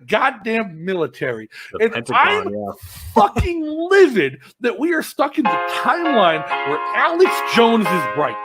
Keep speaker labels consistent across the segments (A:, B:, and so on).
A: goddamn military. And I'm fucking livid that we are stuck in the timeline where Alex Jones is right.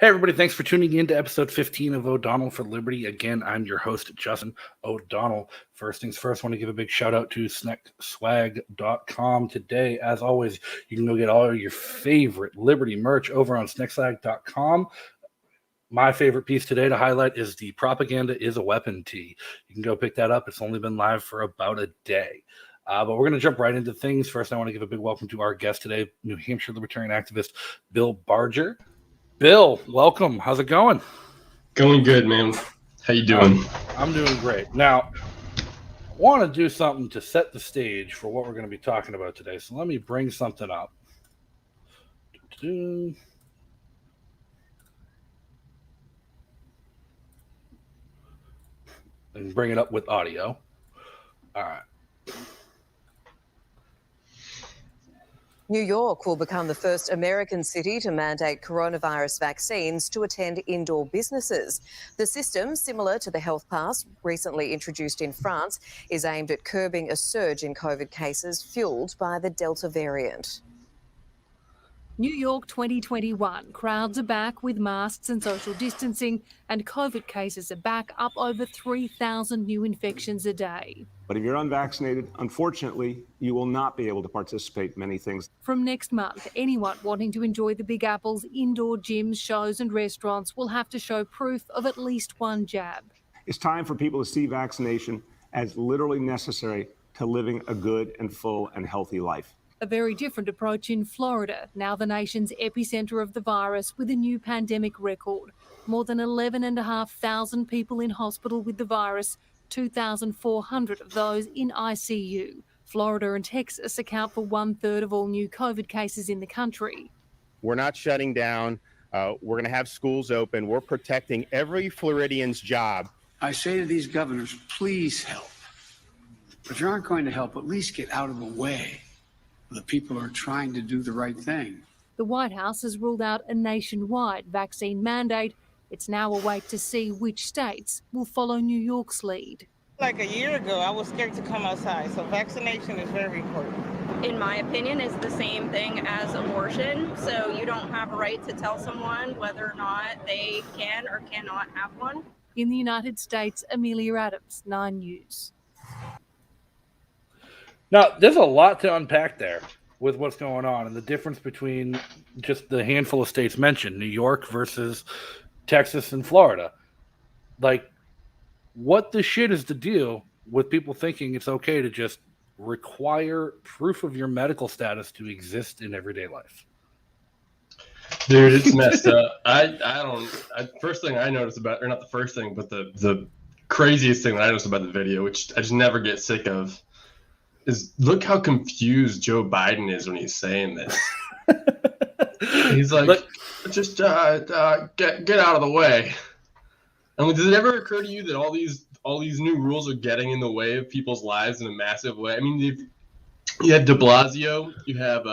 A: Hey, everybody. Thanks for tuning in to episode 15 of O'Donnell for Liberty. Again, I'm your host, Justin O'Donnell. First things first, I want to give a big shout out to sneckswag.com. Today, as always, you can go get all your favorite Liberty merch over on sneckswag.com. My favorite piece today to highlight is the Propaganda is a Weapon tee. You can go pick that up. It's only been live for about a day. But we're going to jump right into things. First, I want to give a big welcome to our guest today, New Hampshire Libertarian activist Bill Barger. Bill, welcome. How's it going?
B: Going good, man. How you doing?
A: I'm doing great. Now, I want to do something to set the stage for what we're going to be talking about today. So let me bring something up. And bring it up with audio. All right.
C: New York will become the first American city to mandate coronavirus vaccines to attend indoor businesses. The system, similar to the Health Pass recently introduced in France, is aimed at curbing a surge in COVID cases fueled by the Delta variant.
D: New York 2021. Crowds are back with masks and social distancing, and COVID cases are back, up over 3,000 new infections a day.
E: But if you're unvaccinated, unfortunately, you will not be able to participate in many things.
D: From next month, anyone wanting to enjoy the Big Apple's indoor gyms, shows and restaurants will have to show proof of at least one jab.
E: It's time for people to see vaccination as literally necessary to living a good and full and healthy life.
D: A very different approach in Florida, now the nation's epicenter of the virus, with a new pandemic record. More than 11,500 people in hospital with the virus, 2,400 of those in ICU. Florida and Texas account for 1/3 of all new COVID cases in the country.
F: We're not shutting down. We're going to have schools open. We're protecting every Floridian's job.
G: I say to these governors, please help. If you aren't going to help, at least get out of the way. The people are trying to do the right thing.
D: The White House has ruled out a nationwide vaccine mandate. It's now a wait to see which states will follow New York's lead.
H: Like a year ago, I was scared to come outside, so vaccination is very important.
I: In my opinion, it's the same thing as abortion, so you don't have a right to tell someone whether or not they can or cannot have one.
D: In the United States, Amelia Adams, 9 News.
A: Now, there's a lot to unpack there with what's going on and the difference between just the handful of states mentioned, New York versus Texas and Florida. Like, what the shit is the deal with people thinking it's okay to just require proof of your medical status to exist in everyday life?
B: Dude, it's messed up. First thing I noticed about, or not the first thing, but the craziest thing that I noticed about the video, which I just never get sick of, is look how confused Joe Biden is when he's saying this. He's like, just get out of the way. I mean, does it ever occur to you that all these new rules are getting in the way of people's lives in a massive way? I mean, you had de Blasio, you have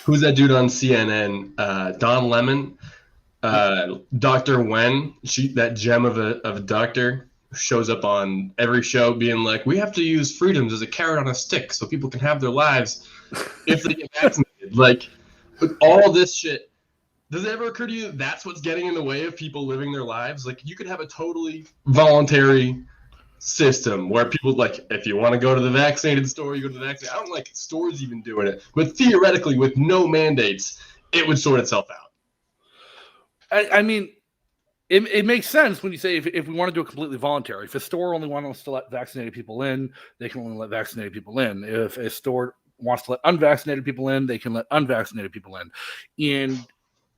B: who's that dude on CNN? Don Lemon, Dr. Wen, that gem of a doctor. Shows up on every show being like, we have to use freedoms as a carrot on a stick so people can have their lives if they get vaccinated. Like, with all this shit, does it ever occur to you that that's what's getting in the way of people living their lives? Like, you could have a totally voluntary system where people, like, if you want to go to the vaccinated store, you go to the vaccinated. I don't like stores even doing it. But theoretically, with no mandates, it would sort itself out.
A: I mean, It makes sense when you say if we want to do it completely voluntary. If a store only wants to let vaccinated people in, they can only let vaccinated people in. If a store wants to let unvaccinated people in, they can let unvaccinated people in. And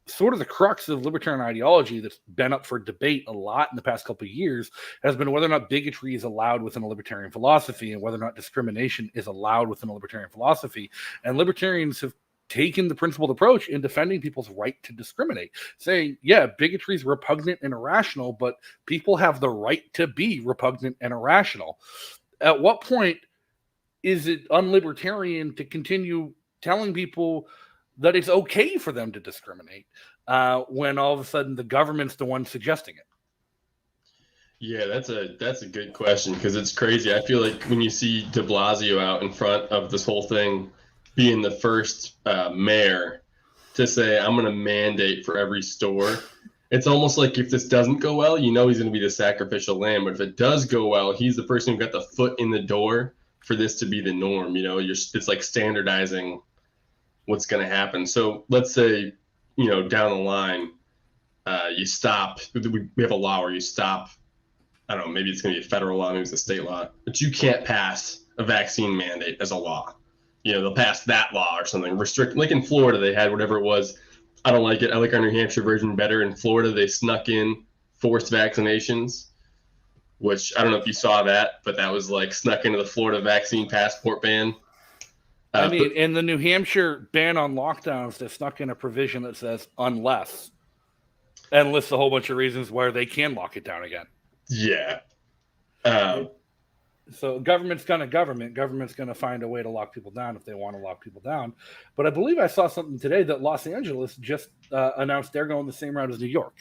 A: sort of the crux of libertarian ideology that's been up for debate a lot in the past couple of years has been whether or not bigotry is allowed within a libertarian philosophy and whether or not discrimination is allowed within a libertarian philosophy. And libertarians have taken the principled approach in defending people's right to discriminate, saying, yeah, bigotry is repugnant and irrational, but people have the right to be repugnant and irrational. At what point is it unlibertarian to continue telling people that it's okay for them to discriminate when all of a sudden the government's the one suggesting it?
B: Yeah, that's a good question, because it's crazy. I feel like when you see de Blasio out in front of this whole thing, being the first mayor to say, I'm going to mandate for every store, it's almost like if this doesn't go well, he's going to be the sacrificial lamb. But if it does go well, he's the person who got the foot in the door for this to be the norm. It's like standardizing what's going to happen. So let's say, down the line, you stop. We have a law where you stop. I don't know, maybe it's going to be a federal law, maybe it's a state law, but you can't pass a vaccine mandate as a law. They'll pass that law or something, restrict. Like in Florida, they had whatever it was. I don't like it. I like our New Hampshire version better. In Florida, they snuck in forced vaccinations, which I don't know if you saw that, but that was like snuck into the Florida vaccine passport ban.
A: In the New Hampshire ban on lockdowns, they snuck in a provision that says unless, and lists a whole bunch of reasons where they can lock it down again.
B: Yeah.
A: So government's going to find a way to lock people down if they want to lock people down. But I believe I saw something today that Los Angeles just announced they're going the same route as New York.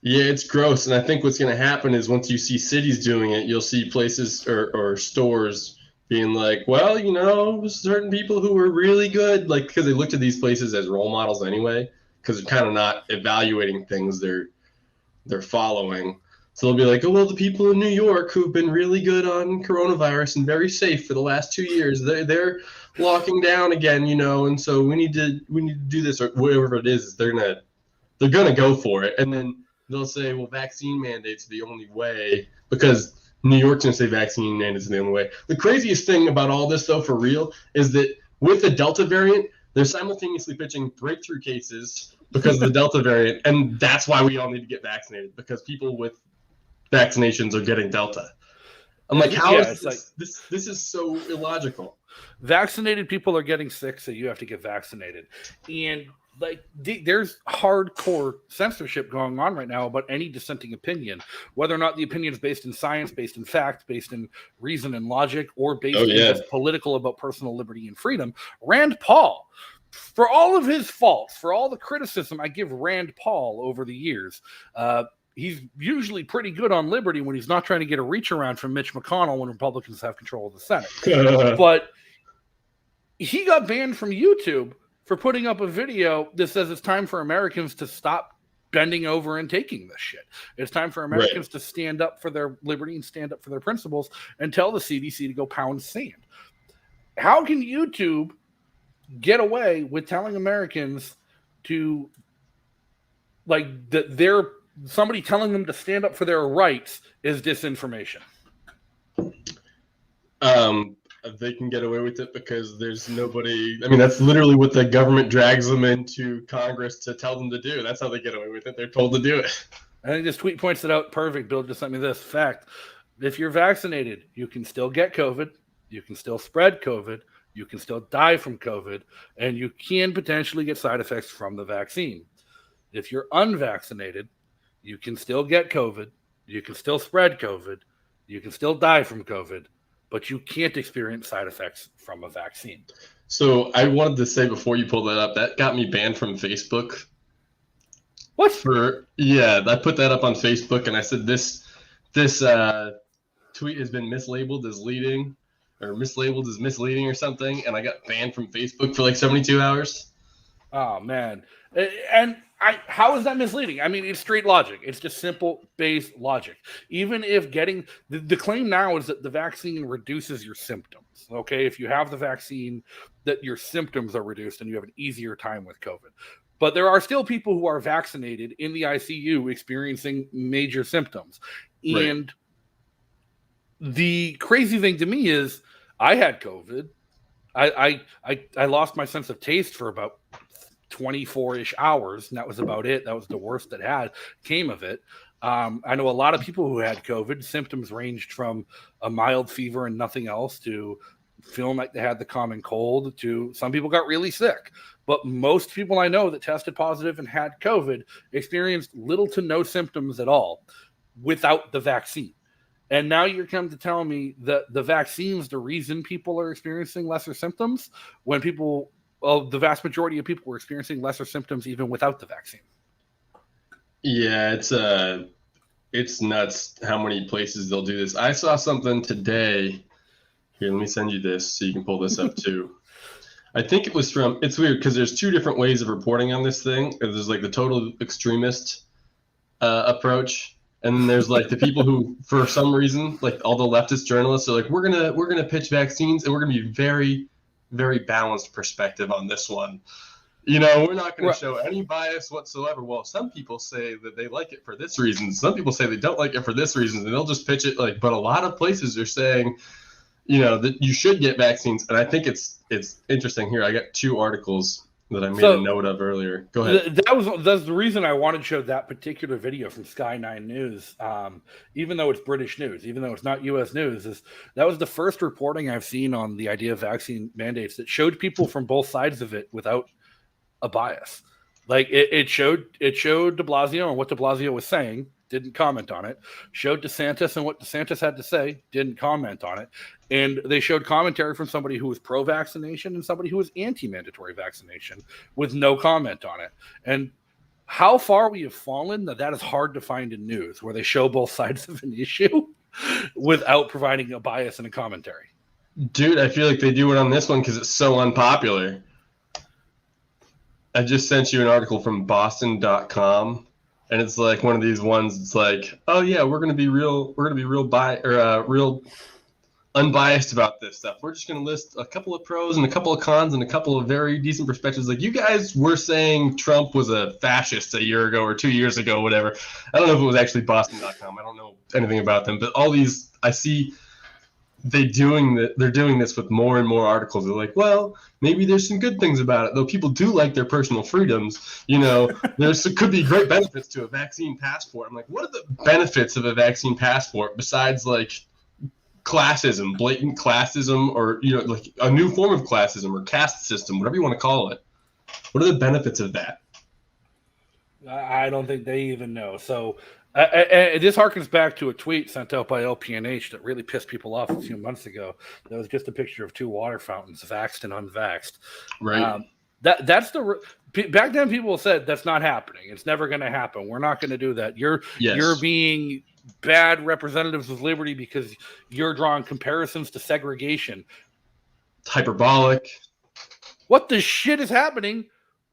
B: Yeah, it's gross. And I think what's going to happen is once you see cities doing it, you'll see places or stores being like, well, certain people who were really good, like, because they looked at these places as role models anyway, because they're kind of not evaluating things they're following. So they'll be like, oh, well, the people in New York who've been really good on coronavirus and very safe for the last 2 years, they're locking down again, and so we need to do this, or whatever it is. They're gonna go for it, and then they'll say, well, vaccine mandates are the only way, because New York's gonna say vaccine mandates are the only way. The craziest thing about all this, though, for real, is that with the Delta variant, they're simultaneously pitching breakthrough cases because of the Delta variant, and that's why we all need to get vaccinated, because people with vaccinations are getting Delta. I'm like, how is this? This is so illogical.
A: Vaccinated people are getting sick, so you have to get vaccinated. And there's hardcore censorship going on right now about any dissenting opinion, whether or not the opinion is based in science, based in fact, based in reason and logic, or based in just political about personal liberty and freedom. Rand Paul, for all of his faults, for all the criticism I give Rand Paul over the years, he's usually pretty good on liberty when he's not trying to get a reach around from Mitch McConnell when Republicans have control of the Senate. But he got banned from YouTube for putting up a video that says it's time for Americans to stop bending over and taking this shit. It's time for Americans to stand up for their liberty and stand up for their principles and tell the CDC to go pound sand. How can YouTube get away with telling Americans to, like, that they're somebody telling them to stand up for their rights is disinformation?
B: They can get away with it because there's nobody. I mean, that's literally what the government drags them into Congress to tell them to do. That's how they get away with it. They're told to do it.
A: I think this tweet points it out perfect. Bill just sent me this fact. If you're vaccinated, you can still get COVID. You can still spread COVID. You can still die from COVID. And you can potentially get side effects from the vaccine. If you're unvaccinated, you can still get COVID. You can still spread COVID. You can still die from COVID. But you can't experience side effects from a vaccine.
B: So I wanted to say before you pull that up, that got me banned from Facebook.
A: What?
B: I put that up on Facebook and I said this tweet has been mislabeled as leading or mislabeled as misleading or something, and I got banned from Facebook for like 72 hours.
A: Oh man. And how is that misleading? I mean, it's straight logic. It's just simple base logic. Even if getting the claim now is that the vaccine reduces your symptoms. Okay, if you have the vaccine, that your symptoms are reduced and you have an easier time with COVID. But there are still people who are vaccinated in the ICU experiencing major symptoms. And the crazy thing to me is I had COVID. I lost my sense of taste for about 24-ish hours, and that was about it. That was the worst that came of it. I know a lot of people who had COVID. Symptoms ranged from a mild fever and nothing else to feeling like they had the common cold to some people got really sick. But most people I know that tested positive and had COVID experienced little to no symptoms at all without the vaccine. And now you're coming to tell me that the vaccine's the reason people are experiencing lesser symptoms when the vast majority of people were experiencing lesser symptoms even without the vaccine.
B: Yeah, it's nuts how many places they'll do this. I saw something today. Here, let me send you this so you can pull this up too. I think it was it's weird because there's two different ways of reporting on this thing. There's like the total extremist approach. And then there's like the people who, for some reason, like all the leftist journalists are like, we're gonna pitch vaccines and we're gonna be very, very balanced perspective on this one. You know, we're not gonna show any bias whatsoever. Well, some people say that they like it for this reason. Some people say they don't like it for this reason, and they'll just pitch it like. But a lot of places are saying, you know, that you should get vaccines, and I think it's interesting. Here, I got two articles that I made a note of earlier. Go ahead.
A: That's the reason I wanted to show that particular video from Sky 9 News, even though it's British news, even though it's not U.S. news. That was the first reporting I've seen on the idea of vaccine mandates that showed people from both sides of it without a bias. Like it showed de Blasio and what de Blasio was saying, didn't comment on it. Showed DeSantis and what DeSantis had to say, didn't comment on it. And they showed commentary from somebody who was pro-vaccination and somebody who was anti-mandatory vaccination with no comment on it. And how far we have fallen that is hard to find in news where they show both sides of an issue without providing a bias and a commentary.
B: Dude, I feel like they do it on this one because it's so unpopular. I just sent you an article from Boston.com. And it's like one of these ones. It's like, oh yeah, we're gonna be real unbiased about this stuff. We're just gonna list a couple of pros and a couple of cons and a couple of very decent perspectives. Like, you guys were saying Trump was a fascist a year ago or 2 years ago, whatever. I don't know if it was actually Boston.com. I don't know anything about them, but all these I see. They're doing this with more and more articles. They're like, well, maybe there's some good things about it, though people do like their personal freedoms. You know, could be great benefits to a vaccine passport. I'm like, what are the benefits of a vaccine passport besides like classism, blatant classism, or, you know, like a new form of classism or caste system, whatever you want to call it? What are the benefits of that?
A: I don't think they even know. So this harkens back to a tweet sent out by LPNH that really pissed people off a few months ago. That was just a picture of two water fountains, vaxxed and unvaxxed.
B: Right.
A: That's back then people said that's not happening. It's never going to happen. We're not going to do that. You're being bad representatives of liberty because you're drawing comparisons to segregation.
B: It's hyperbolic.
A: What the shit is happening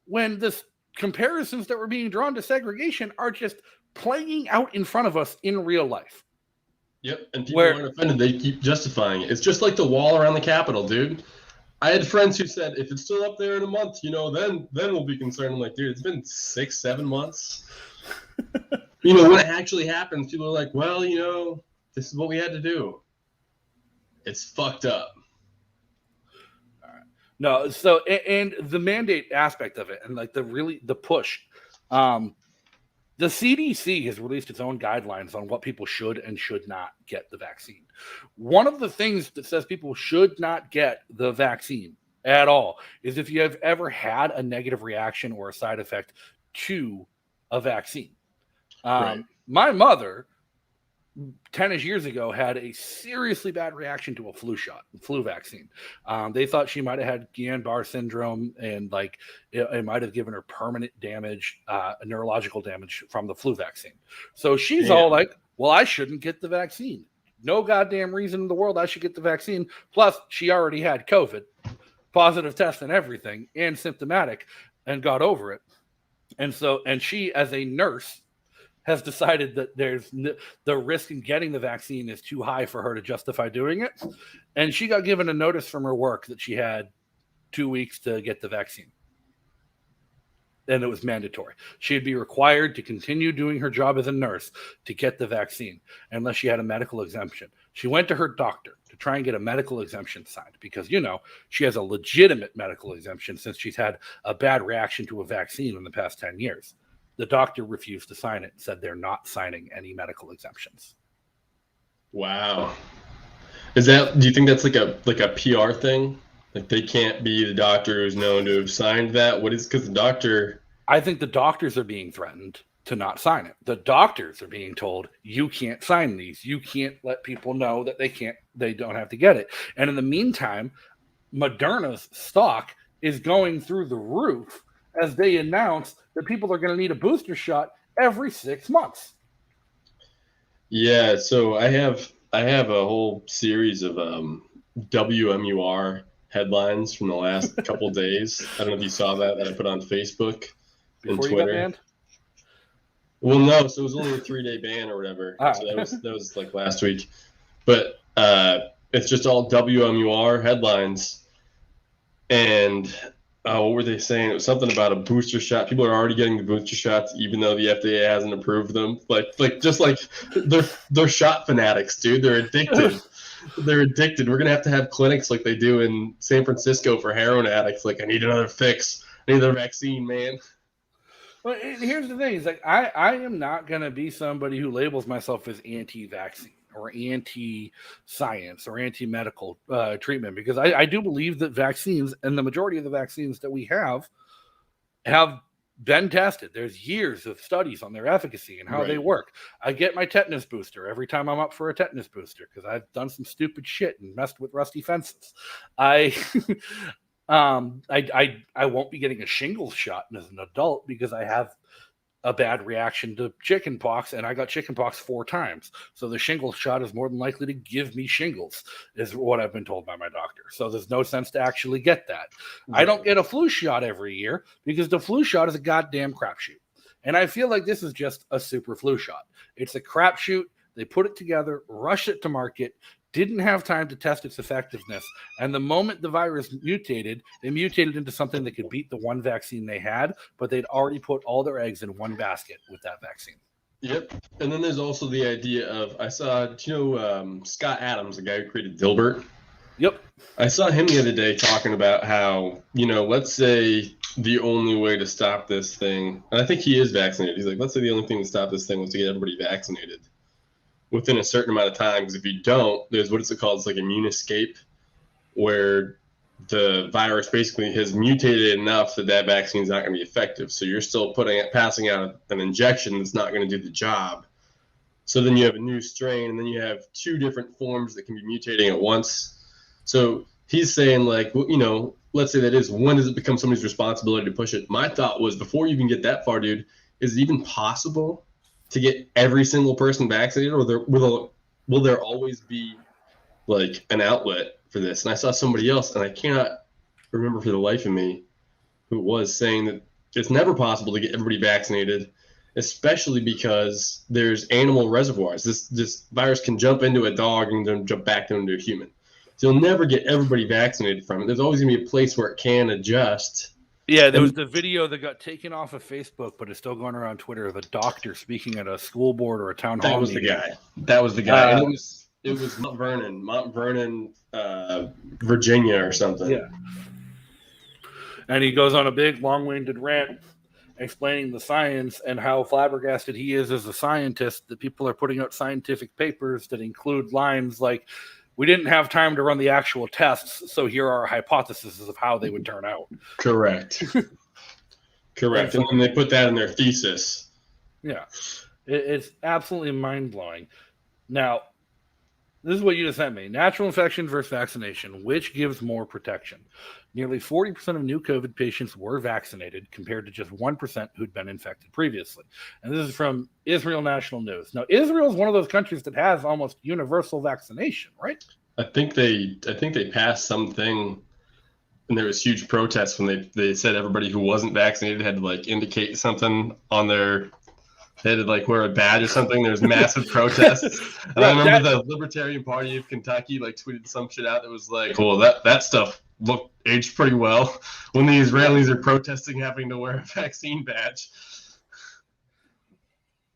A: when this comparisons that were being drawn to segregation are just playing out in front of us in real life?
B: Yep, and people aren't offended. They keep justifying it. It's just like the wall around the Capitol, dude. I had friends who said, if it's still up there in a month, you know, then we'll be concerned. I'm like, dude, it's been 6-7 months. You know, when it actually happens, people are like, well, you know, this is what we had to do. It's fucked up.
A: All right. No, so, and the mandate aspect of it, and like the push, the CDC has released its own guidelines on what people should and should not get the vaccine. One of the things that says people should not get the vaccine at all is if you have ever had a negative reaction or a side effect to a vaccine.
B: Right.
A: My mother, 10-ish years ago, had a seriously bad reaction to a flu vaccine. They thought she might have had Guillain-Barré syndrome, and like it might have given her permanent damage, neurological damage from the flu vaccine. So she's all like, well, I shouldn't get the vaccine. No goddamn reason in the world I should get the vaccine. Plus, she already had COVID, positive test and everything, and symptomatic, and got over it. And she, as a nurse, has decided that the risk in getting the vaccine is too high for her to justify doing it. And she got given a notice from her work that she had 2 weeks to get the vaccine. And it was mandatory. She'd be required to continue doing her job as a nurse to get the vaccine unless she had a medical exemption. She went to her doctor to try and get a medical exemption signed because, she has a legitimate medical exemption since she's had a bad reaction to a vaccine in the past 10 years. The doctor refused to sign it and said they're not signing any medical exemptions.
B: Wow. Do you think that's like a PR thing? Like they can't be the doctor who's known to have signed that? Because the doctor...
A: I think the doctors are being threatened to not sign it. The doctors are being told, you can't sign these. You can't let people know that they don't have to get it. And in the meantime, Moderna's stock is going through the roof as they announce that people are going to need a booster shot every 6 months.
B: Yeah, so I have a whole series of WMUR headlines from the last couple days. I don't know if you saw that I put on Facebook and
A: Before
B: Twitter.
A: You got banned?
B: Well, no, so it was only a 3-day ban or whatever.
A: Ah.
B: So that was like last week. But it's just all WMUR headlines. And what were they saying? It was something about a booster shot. People are already getting the booster shots, even though the FDA hasn't approved them. They're shot fanatics, dude. They're addicted. They're addicted. We're gonna have to have clinics like they do in San Francisco for heroin addicts. Like, I need another fix. I need another vaccine, man.
A: Well, here's the thing: is like I am not gonna be somebody who labels myself as anti-vaccine or anti-science or anti-medical treatment, because I do believe that vaccines, and the majority of the vaccines that we have been tested. There's years of studies on their efficacy and how they work. I get my tetanus booster every time I'm up for a tetanus booster because I've done some stupid shit and messed with rusty fences. I won't be getting a shingles shot as an adult because I have a bad reaction to chicken pox, and I got chicken pox 4 times. So the shingles shot is more than likely to give me shingles, is what I've been told by my doctor. So there's no sense to actually get that. I don't get a flu shot every year because the flu shot is a goddamn crapshoot. And I feel like this is just a super flu shot. It's a crapshoot. They put it together, rushed it to market, didn't have time to test its effectiveness. And the moment the virus mutated, they mutated into something that could beat the one vaccine they had, but they'd already put all their eggs in one basket with that vaccine.
B: Yep. And then there's also the idea of, I saw, Scott Adams, the guy who created Dilbert?
A: Yep.
B: I saw him the other day talking about how, let's say the only way to stop this thing, and I think he is vaccinated. He's like, let's say the only thing to stop this thing was to get everybody vaccinated within a certain amount of time, because if you don't, there's what is it called? It's like immune escape, where the virus basically has mutated enough that vaccine is not going to be effective. So you're still passing out an injection that's not going to do the job. So then you have a new strain, and then you have 2 different forms that can be mutating at once. So he's saying, like, let's say that is, when does it become somebody's responsibility to push it? My thought was, before you even get that far, dude, is it even possible to get every single person vaccinated, or will there always be like an outlet for this? And I saw somebody else, and I cannot remember for the life of me who was saying that it's never possible to get everybody vaccinated, especially because there's animal reservoirs. This virus can jump into a dog and then jump back into a human. So you'll never get everybody vaccinated from it. There's always gonna be a place where it can adjust.
A: Yeah, there was the video that got taken off of Facebook, but it's still going around Twitter, of a doctor speaking at a school board or a town hall.
B: That was the guy. And it was Mount Vernon, Virginia or something.
A: Yeah. And he goes on a big, long-winded rant explaining the science and how flabbergasted he is as a scientist that people are putting out scientific papers that include lines like, we didn't have time to run the actual tests, so here are our hypotheses of how they would turn out. Correct.
B: Correct. And then they put that in their thesis.
A: Yeah. It's absolutely mind-blowing. Now, this is what you just sent me. Natural infection versus vaccination. Which gives more protection? Nearly 40% of new COVID patients were vaccinated compared to just 1% who'd been infected previously. And this is from Israel National News. Now, Israel is one of those countries that has almost universal vaccination, right?
B: I think they passed something, and there was huge protests when they said everybody who wasn't vaccinated had to like indicate something on their... They had to like wear a badge or something. There's massive protests. And I remember the Libertarian Party of Kentucky like tweeted some shit out that was like, well, that stuff looked aged pretty well when the Israelis are protesting having to wear a vaccine badge.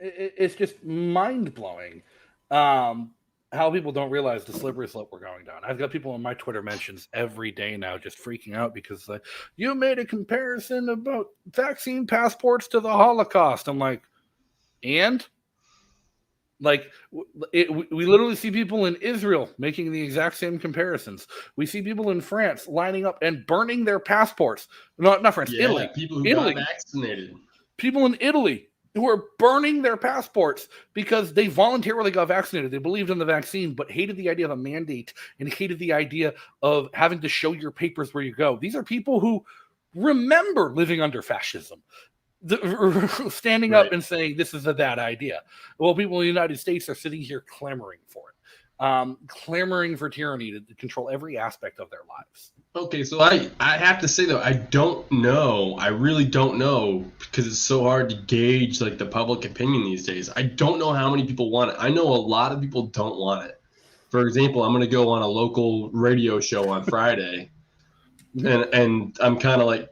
A: It's just mind-blowing how how people don't realize the slippery slope we're going down. I've got people in my Twitter mentions every day now just freaking out because you made a comparison about vaccine passports to the Holocaust. I'm like, and? Like, we literally see people in Israel making the exact same comparisons. We see people in France lining up and burning their passports. Not France, Italy.
B: People who got vaccinated.
A: People in Italy who are burning their passports because they voluntarily got vaccinated. They believed in the vaccine, but hated the idea of a mandate and hated the idea of having to show your papers where you go. These are people who remember living under fascism, standing up and saying this is a bad idea. Well, people in the United States are sitting here clamoring for it, clamoring for tyranny to control every aspect of their lives.
B: Okay, so I have to say, though, I don't know. I really don't know, because it's so hard to gauge like the public opinion these days. I don't know how many people want it. I know a lot of people don't want it. For example, I'm going to go on a local radio show on Friday, and I'm kind of like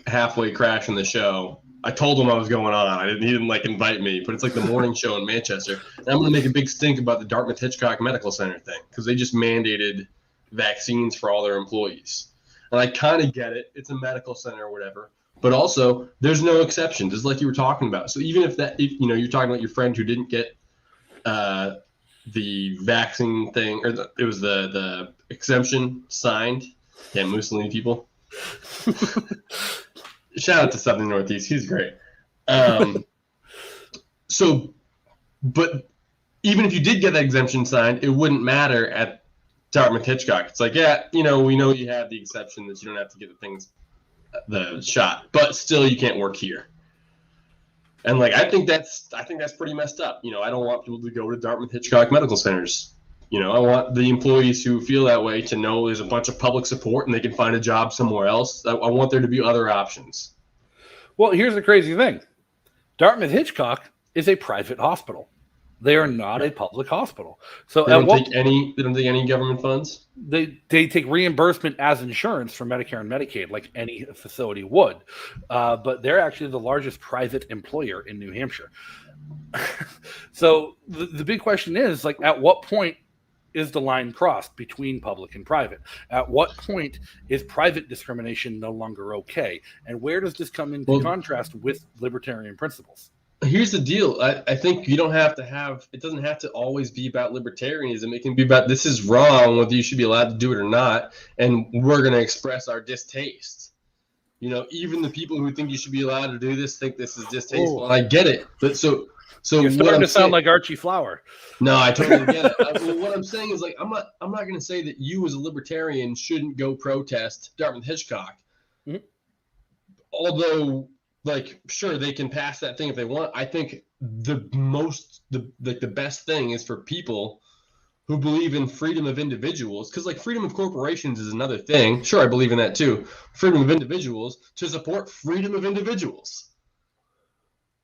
B: halfway crashing the show. I told him I was going on. He didn't like invite me, but it's like the morning show in Manchester. And I'm going to make a big stink about the Dartmouth-Hitchcock Medical Center thing, because they just mandated vaccines for all their employees. And I kind of get it. It's a medical center or whatever. But also, there's no exceptions, just like you were talking about. So even if you're talking about your friend who didn't get the vaccine thing, or it was the exemption signed. Yeah, Mussolini people. Shout out to Southern Northeast. He's great. But even if you did get that exemption signed, it wouldn't matter at Dartmouth-Hitchcock. It's like, yeah, we know you have the exception that you don't have to get the shot, but still you can't work here. And like, I think that's pretty messed up. I don't want people to go to Dartmouth-Hitchcock medical centers. I want the employees who feel that way to know there's a bunch of public support and they can find a job somewhere else. I want there to be other options.
A: Well, here's the crazy thing. Dartmouth-Hitchcock is a private hospital. They are not a public hospital. So
B: they don't take any government funds?
A: They take reimbursement as insurance from Medicare and Medicaid, like any facility would. But they're actually the largest private employer in New Hampshire. So the big question is, like, at what point is the line crossed between public and private? At what point is private discrimination no longer okay? And where does this come into contrast with libertarian principles?
B: Here's the deal. I think you don't have to it doesn't have to always be about libertarianism. It can be about this is wrong, whether you should be allowed to do it or not. And we're going to express our distaste. Even the people who think you should be allowed to do this think this is distasteful. And I get it. But so
A: you're starting to sound like Archie Flower.
B: No, I totally get it. What I'm saying is, like, I'm not going to say that you as a libertarian shouldn't go protest Dartmouth-Hitchcock. Mm-hmm. Although, like, sure, they can pass that thing if they want. I think the best thing is for people who believe in freedom of individuals, because like freedom of corporations is another thing. Sure, I believe in that too. Freedom of individuals to support freedom of individuals.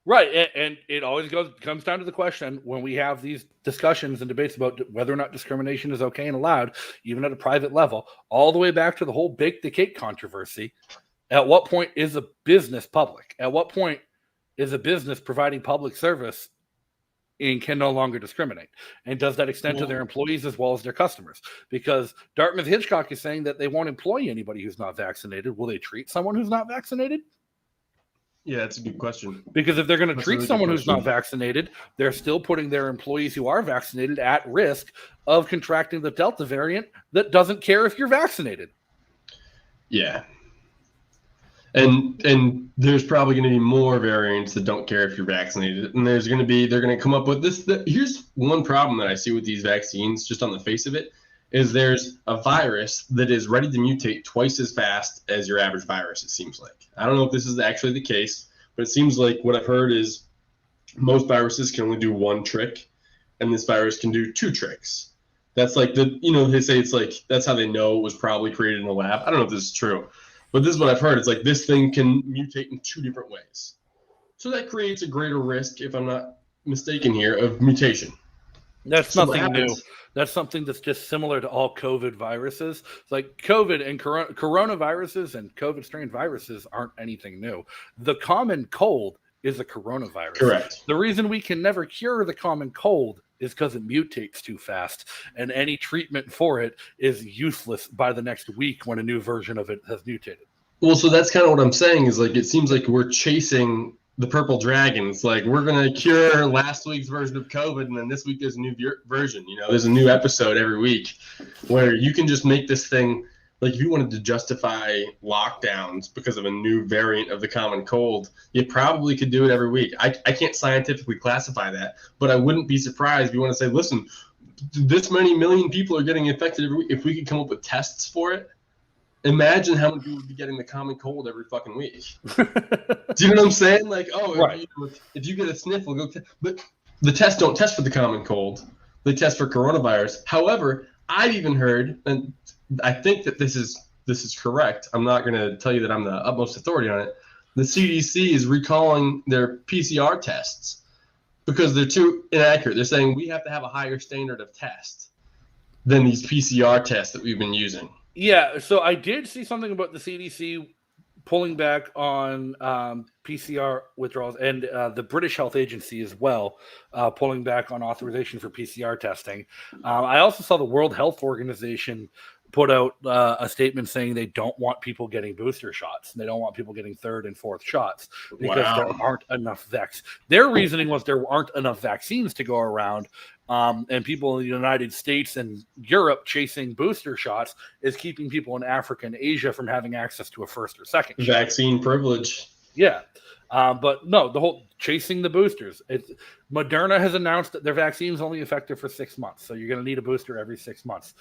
A: Right, and it always comes down to the question when we have these discussions and debates about whether or not discrimination is okay and allowed, even at a private level, all the way back to the whole bake the cake controversy. At what point is a business public? At what point is a business providing public service and can no longer discriminate? And does that extend to their employees as well as their customers? Because Dartmouth-Hitchcock is saying that they won't employ anybody who's not vaccinated. Will they treat someone who's not vaccinated?
B: Yeah, that's a good question.
A: Because if they're going to treat someone who's not vaccinated, they're still putting their employees who are vaccinated at risk of contracting the Delta variant that doesn't care if you're vaccinated.
B: Yeah. And there's probably going to be more variants that don't care if you're vaccinated. And they're going to come up with this. Here's one problem that I see with these vaccines, just on the face of it, is there's a virus that is ready to mutate twice as fast as your average virus, it seems like. I don't know if this is actually the case, but it seems like what I've heard is most viruses can only do one trick, and this virus can do two tricks. That's like they say it's like, that's how they know it was probably created in a lab. I don't know if this is true, but this is what I've heard. It's like this thing can mutate in two different ways. So that creates a greater risk, if I'm not mistaken here, of mutation.
A: That's nothing new. That's something that's just similar to all COVID viruses. It's like COVID and coronaviruses and COVID strain viruses aren't anything new. The common cold is a coronavirus.
B: Correct.
A: The reason we can never cure the common cold is because it mutates too fast, and any treatment for it is useless by the next week when a new version of it has mutated.
B: Well, so that's kind of what I'm saying is like, it seems like we're chasing the purple dragon. It's like, we're going to cure last week's version of COVID, and then this week there's a new version. There's a new episode every week where you can just make this thing, like if you wanted to justify lockdowns because of a new variant of the common cold, you probably could do it every week. I can't scientifically classify that, but I wouldn't be surprised if you want to say, listen, this many million people are getting infected every week. If we could come up with tests for it, imagine how many people would be getting the common cold every fucking week. Do you know what I'm saying? Like,
A: right.
B: if you get a sniffle, go. But the tests don't test for the common cold; they test for coronavirus. However, I've even heard, and I think that this is correct. I'm not going to tell you that I'm the utmost authority on it. The CDC is recalling their PCR tests because they're too inaccurate. They're saying we have to have a higher standard of test than these PCR tests that we've been using.
A: Yeah, so I did see something about the CDC pulling back on PCR withdrawals, and the British Health Agency as well, pulling back on authorization for PCR testing. I also saw the World Health Organization put out a statement saying they don't want people getting booster shots. They don't want people getting third and fourth shots because there aren't enough Their reasoning was there aren't enough vaccines to go around. And people in the United States and Europe chasing booster shots is keeping people in Africa and Asia from having access to a first or second
B: vaccine privilege.
A: Yeah. But no, the whole chasing the boosters. Moderna has announced that their vaccine is only effective for 6 months. So you're going to need a booster every 6 months.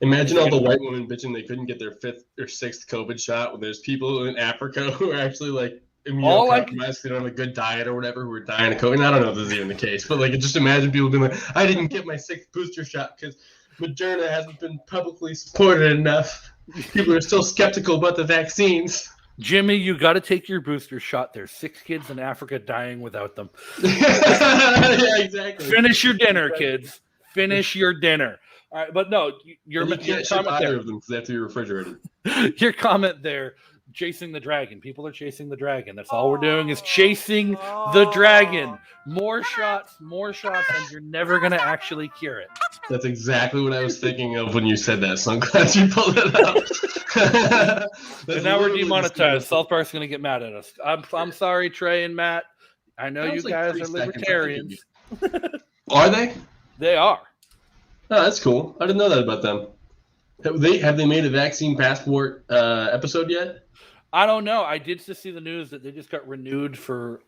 B: Imagine all the white women bitching they couldn't get their 5th or 6th COVID shot when there's people in Africa who are actually like immunocompromised, they don't have a good diet or whatever, who are dying of COVID. And I don't know if this is even the case, but like, just imagine people being like, I didn't get my 6th booster shot because Moderna hasn't been publicly supported enough. People are still skeptical about the vaccines.
A: Jimmy, you got to take your booster shot. There's 6 kids in Africa dying without them.
B: Yeah, exactly.
A: Finish your dinner, kids. Finish your dinner. All right, but no, your
B: comment there. Of them because they have to be refrigerated.
A: Your comment there, chasing the dragon. People are chasing the dragon. That's all we're doing is chasing the dragon. More shots, and you're never going to actually cure it.
B: That's exactly what I was thinking of when you said that, so I'm glad you pulled it up.
A: And now we're demonetized. South Park's going to get mad at us. I'm sorry, Trey and Matt. I know you guys are libertarians.
B: Are they?
A: They are.
B: Oh, that's cool. I didn't know that about them. Have they made a vaccine passport episode yet?
A: I don't know. I did just see the news that they just got renewed through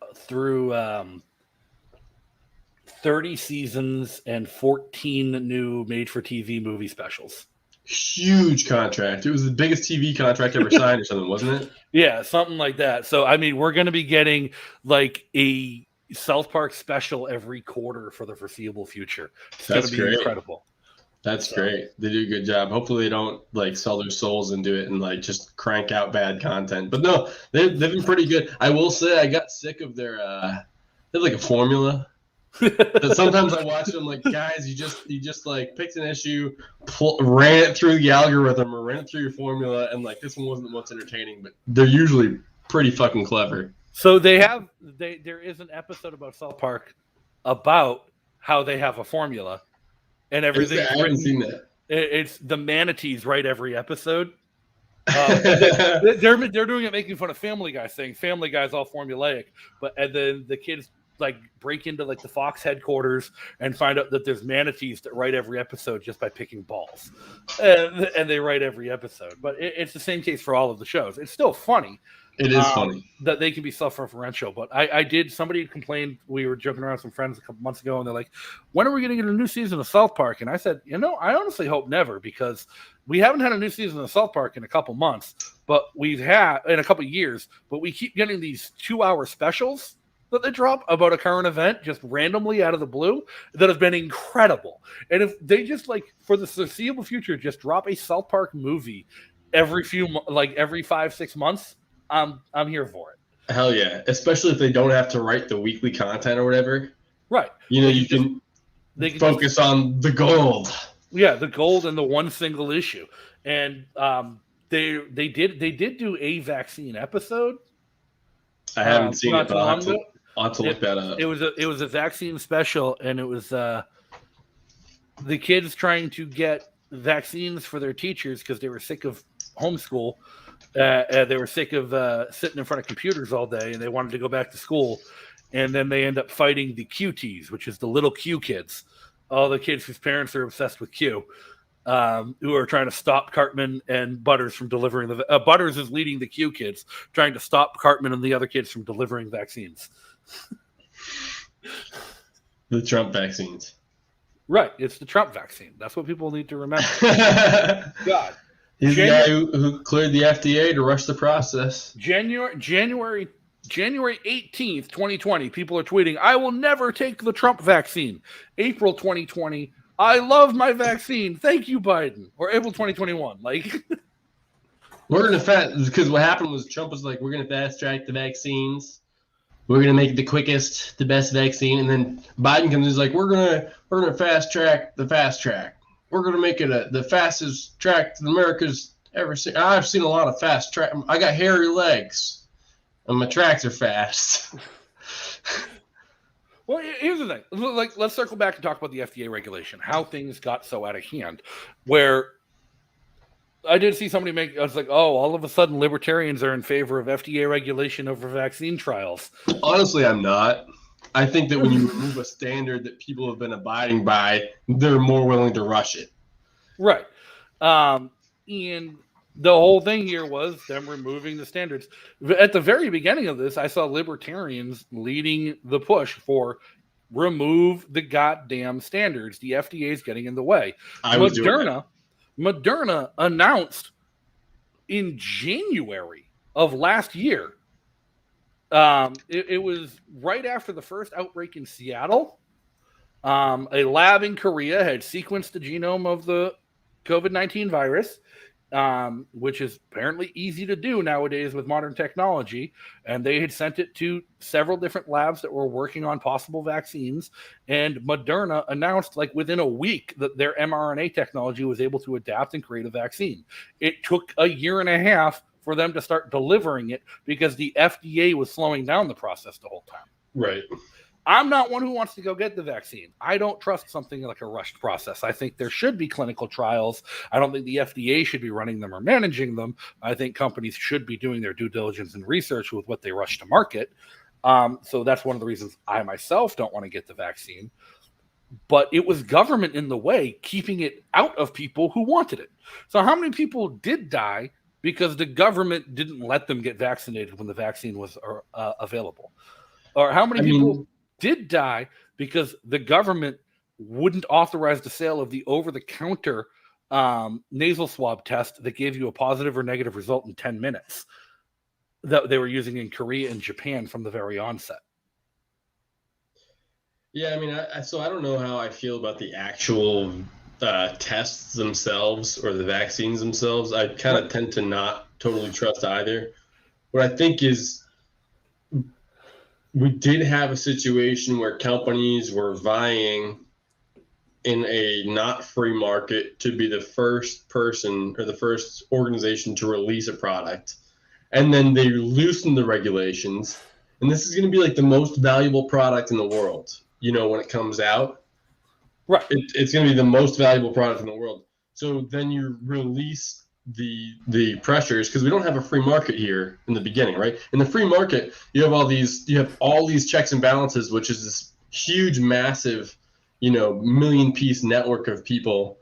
A: 30 seasons and 14 new made-for-TV movie specials.
B: Huge contract. It was the biggest TV contract ever signed or something, wasn't it?
A: Yeah, something like that. So, I mean, we're going to be getting like a South Park special every quarter for the foreseeable future. It's going to be incredible.
B: That's great. They do a good job. Hopefully they don't like sell their souls into it and like just crank out bad content. But no, they've been pretty good. I will say I got sick of their they have like a formula. Sometimes I watch them like, guys, you just like picked an issue, ran it through the algorithm or ran it through your formula, and like this one wasn't the most entertaining, but they're usually pretty fucking clever.
A: So there is an episode about South Park about how they have a formula. And everything.
B: I haven't seen that.
A: It's the manatees write every episode. They're doing it making fun of Family Guy, saying Family Guy's all formulaic, and then the kids like break into like the Fox headquarters and find out that there's manatees that write every episode just by picking balls, and they write every episode. But it's the same case for all of the shows. It's still funny.
B: It is funny
A: that they can be self-referential, but somebody complained. We were joking around with some friends a couple months ago, and they're like, when are we going to get a new season of South Park? And I said, I honestly hope never, because we haven't had a new season of South Park in a couple months, but we've had in a couple years, but we keep getting these 2-hour specials that they drop about a current event just randomly out of the blue that have been incredible. And if they just like for the foreseeable future, just drop a South Park movie every 5-6 months, I'm here for it.
B: Hell yeah. Especially if they don't have to write the weekly content or whatever.
A: Right.
B: You can focus on the gold.
A: Yeah, the gold and the one single issue. And they did do a vaccine episode.
B: I haven't seen it, but I'll have to look that up.
A: It was a vaccine special, and it was the kids trying to get vaccines for their teachers because they were sick of homeschool. They were sick of sitting in front of computers all day, and they wanted to go back to school. And then they end up fighting the QTs, which is the little Q kids, all the kids whose parents are obsessed with Q, who are trying to stop Cartman and Butters from delivering the. Butters is leading the Q kids, trying to stop Cartman and the other kids from delivering vaccines.
B: The Trump vaccines.
A: Right, it's the Trump vaccine. That's what people need to remember. God.
B: He's the guy who cleared the FDA to rush the process.
A: January 18th, 2020, people are tweeting, I will never take the Trump vaccine. April 2020, I love my vaccine. Thank you, Biden. Or April 2021. Like,
B: we're going to because what happened was Trump was like, we're going to fast track the vaccines. We're going to make it the quickest, the best vaccine. And then Biden comes and is like, we're going to fast track the fast track. We're going to make it the fastest track that America's ever seen. I've seen a lot of fast track. I got hairy legs, and my tracks are fast.
A: Well, here's the thing. Like, let's circle back and talk about the FDA regulation, how things got so out of hand, where I did see somebody I was like, oh, all of a sudden libertarians are in favor of FDA regulation over vaccine trials.
B: Honestly, I'm not. I think that when you remove a standard that people have been abiding by, they're more willing to rush it.
A: Right. And the whole thing here was them removing the standards. At the very beginning of this, I saw libertarians leading the push for remove the goddamn standards. The FDA is getting in the way. Moderna announced in January of last year. It was right after the first outbreak in Seattle. A lab in Korea had sequenced the genome of the COVID-19 virus, which is apparently easy to do nowadays with modern technology. And they had sent it to several different labs that were working on possible vaccines. And Moderna announced, like, within a week that their mRNA technology was able to adapt and create a vaccine. It took a year and a half for them to start delivering it because the FDA was slowing down the process the whole time.
B: Right.
A: I'm not one who wants to go get the vaccine. I don't trust something like a rushed process. I think there should be clinical trials. I don't think the FDA should be running them or managing them. I think companies should be doing their due diligence and research with what they rush to market. So that's one of the reasons I myself don't want to get the vaccine. But it was government in the way, keeping it out of people who wanted it. So how many people did die because the government didn't let them get vaccinated when the vaccine was available? Or how many people did die because the government wouldn't authorize the sale of the over-the-counter nasal swab test that gave you a positive or negative result in 10 minutes that they were using in Korea and Japan from the very onset?
B: Yeah, I mean, so I don't know how I feel about the actual tests themselves or the vaccines themselves. I kind of tend to not totally trust either. What I think is we did have a situation where companies were vying in a not free market to be the first person or the first organization to release a product. And then they loosened the regulations. And this is going to be like the most valuable product in the world, you know, when it comes out.
A: Right.
B: It's going to be the most valuable product in the world. So then you release the pressures, because we don't have a free market here in the beginning, right? In the free market, you have all these checks and balances, which is this huge, massive, you know, million piece network of people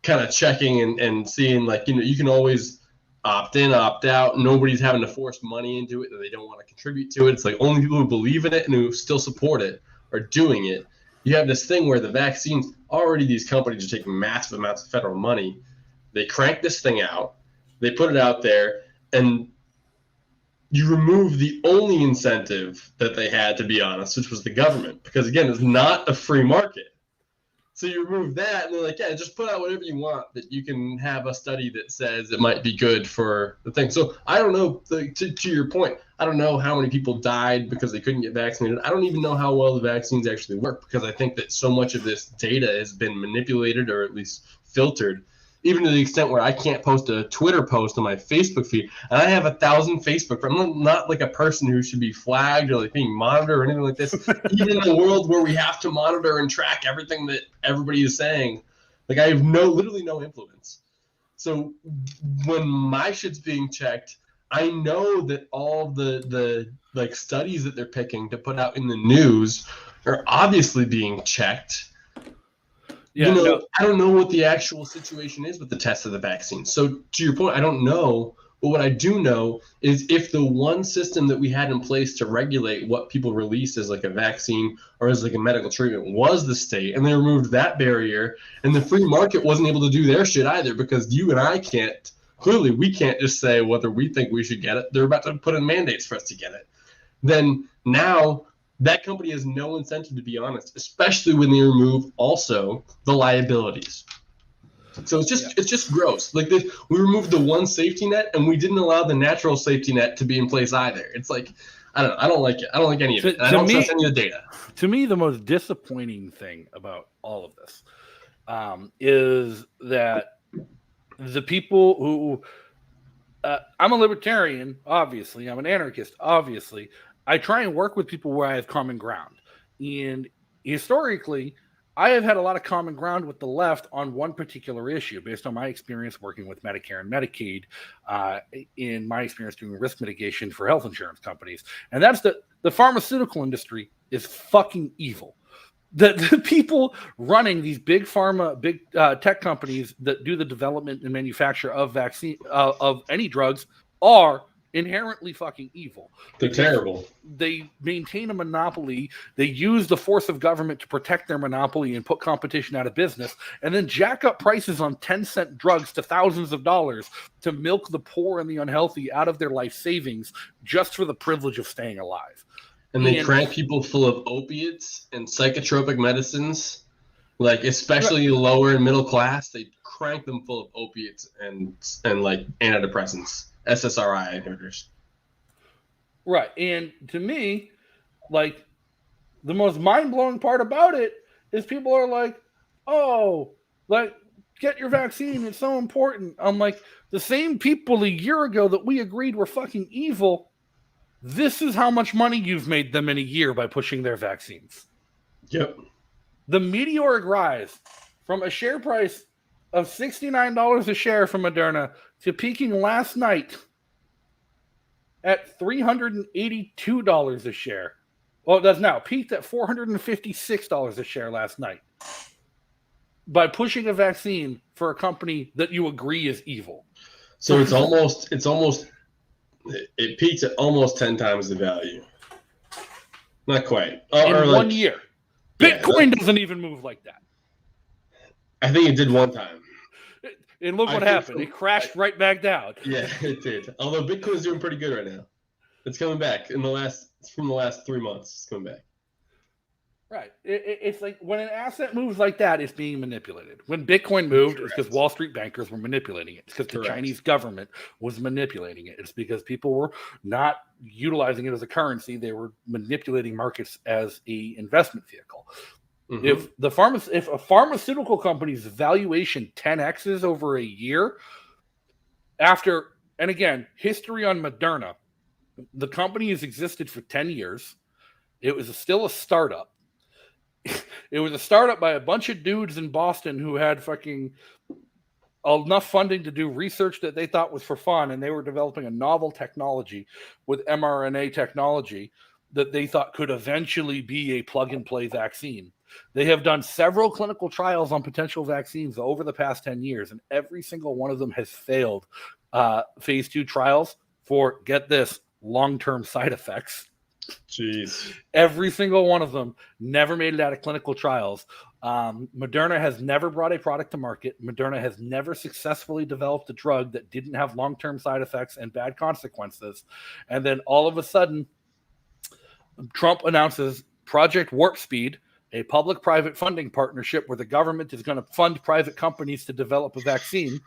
B: kind of checking and seeing, like, you know, you can always opt in, opt out. Nobody's having to force money into it that they don't want to contribute to it. It's like only people who believe in it and who still support it are doing it. You have this thing where the vaccines, already these companies are taking massive amounts of federal money. They crank this thing out, they put it out there, and you remove the only incentive that they had, to be honest, which was the government. Because, again, it's not a free market. So you remove that, and they're like, yeah, just put out whatever you want, that you can have a study that says it might be good for the thing. So I don't know, to your point, I don't know how many people died because they couldn't get vaccinated. I don't even know how well the vaccines actually work, because I think that so much of this data has been manipulated or at least filtered, even to the extent where I can't post a Twitter post on my Facebook feed. And I have 1,000 Facebook friends. I'm not like a person who should be flagged or like being monitored or anything like this. Even in a world where we have to monitor and track everything that everybody is saying, Like, I have literally no influence. So when my shit's being checked, I know that all the like studies that they're picking to put out in the news are obviously being checked.
A: Yeah,
B: I don't know what the actual situation is with the test of the vaccine. So to your point, I don't know. But what I do know is if the one system that we had in place to regulate what people release as like a vaccine or as like a medical treatment was the state, and they removed that barrier, and the free market wasn't able to do their shit either, because you and I can't, clearly we can't just say whether we think we should get it. They're about to put in mandates for us to get it. Then now that company has no incentive to be honest, especially when they remove also the liabilities. So it's just gross. Like this, we removed the one safety net, and we didn't allow the natural safety net to be in place either. It's like, I don't like it. I don't like any of it. I don't trust any of the data.
A: To me, the most disappointing thing about all of this is that the people who I'm a libertarian, obviously. I'm an anarchist, obviously. I try and work with people where I have common ground. And historically, I have had a lot of common ground with the left on one particular issue based on my experience working with Medicare and Medicaid, in my experience doing risk mitigation for health insurance companies. And that's the pharmaceutical industry is fucking evil. The people running these big pharma, big tech companies that do the development and manufacture of vaccine of any drugs are inherently fucking evil.
B: They're terrible.
A: They maintain a monopoly. They use the force of government to protect their monopoly and put competition out of business, and then jack up prices on 10-cent drugs to thousands of dollars to milk the poor and the unhealthy out of their life savings just for the privilege of staying alive.
B: And they crank people full of opiates and psychotropic medicines, like especially lower and middle class. They crank them full of opiates and like antidepressants. SSRI inhibitors.
A: Right. And to me, like, the most mind-blowing part about it is people are like, oh, like, get your vaccine. It's so important. I'm like, the same people a year ago that we agreed were fucking evil, this is how much money you've made them in a year by pushing their vaccines.
B: Yep.
A: The meteoric rise from a share price of $69 a share from Moderna to peaking last night at $382 a share. Well, it does now. Peaked at $456 a share last night by pushing a vaccine for a company that you agree is evil.
B: So it peaks at almost 10 times the value. Not quite.
A: In 1 year. Bitcoin doesn't even move like that.
B: I think it did one time.
A: And look what happened. It crashed right back down.
B: Yeah, it did. Although Bitcoin's doing pretty good right now. It's coming back from the last 3 months. It's coming back.
A: Right. It's like when an asset moves like that, it's being manipulated. When Bitcoin moved, it's because Wall Street bankers were manipulating it. It's because the Chinese government was manipulating it. It's because people were not utilizing it as a currency. They were manipulating markets as an investment vehicle. Mm-hmm. If a pharmaceutical company's valuation 10x's over a year after, and again, history on Moderna, the company has existed for 10 years. It was still a startup. It was a startup by a bunch of dudes in Boston who had fucking enough funding to do research that they thought was for fun, and they were developing a novel technology with mRNA technology that they thought could eventually be a plug-and-play vaccine. They have done several clinical trials on potential vaccines over the past 10 years, and every single one of them has failed phase 2 trials for, get this, long-term side effects.
B: Jeez.
A: Every single one of them never made it out of clinical trials. Moderna has never brought a product to market. Moderna has never successfully developed a drug that didn't have long-term side effects and bad consequences. And then all of a sudden, Trump announces Project Warp Speed, a public-private funding partnership where the government is going to fund private companies to develop a vaccine.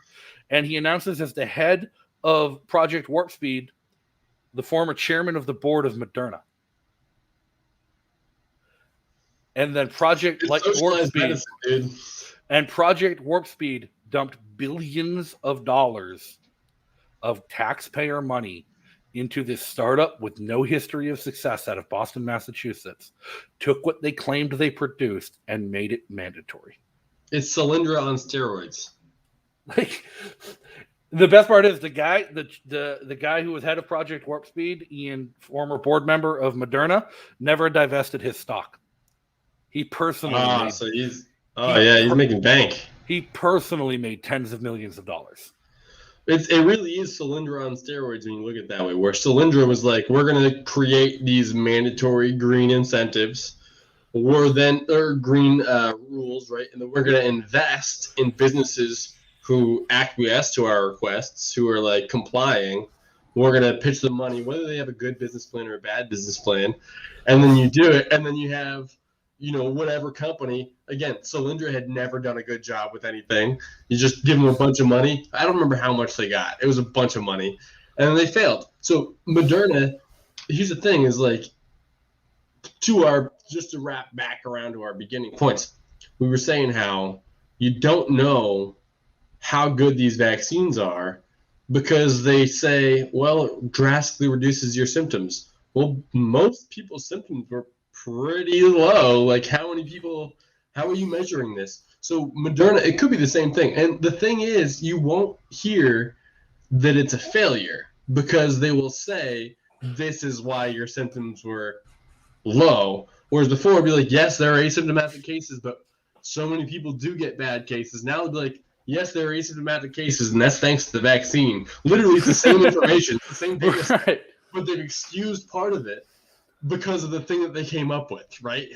A: And he announces as the head of Project Warp Speed, the former chairman of the board of Moderna. And then Project Warp Speed dumped billions of dollars of taxpayer money into this startup with no history of success out of Boston, Massachusetts, took what they claimed they produced and made it mandatory.
B: It's Solyndra on steroids.
A: Like, the best part is the guy who was head of Project Warp Speed and former board member of Moderna never divested his stock. He personally
B: he's making bank.
A: He personally made tens of millions of dollars.
B: It really is Solyndra on steroids when you look at it that way, where Solyndra was like, we're going to create these mandatory green incentives or green rules, right? And then we're going to invest in businesses who acquiesce to our requests, who are like complying. We're going to pitch them money, whether they have a good business plan or a bad business plan. And then you do it. And then you have, whatever company. Again, Solyndra had never done a good job with anything. You just give them a bunch of money. I don't remember how much they got. It was a bunch of money. And then they failed. So Moderna, here's the thing, is like, just to wrap back around to our beginning points, we were saying how you don't know how good these vaccines are because they say, well, it drastically reduces your symptoms. Well, most people's symptoms were pretty low. Like, how are you measuring this? So Moderna, it could be the same thing. And the thing is, you won't hear that it's a failure because they will say, this is why your symptoms were low. Whereas before, it'd be like, yes, there are asymptomatic cases, but so many people do get bad cases. Now it'd be like, yes, there are asymptomatic cases, and that's thanks to the vaccine. Literally, it's the same information, the same data, right, but they've excused part of it because of the thing that they came up with, right?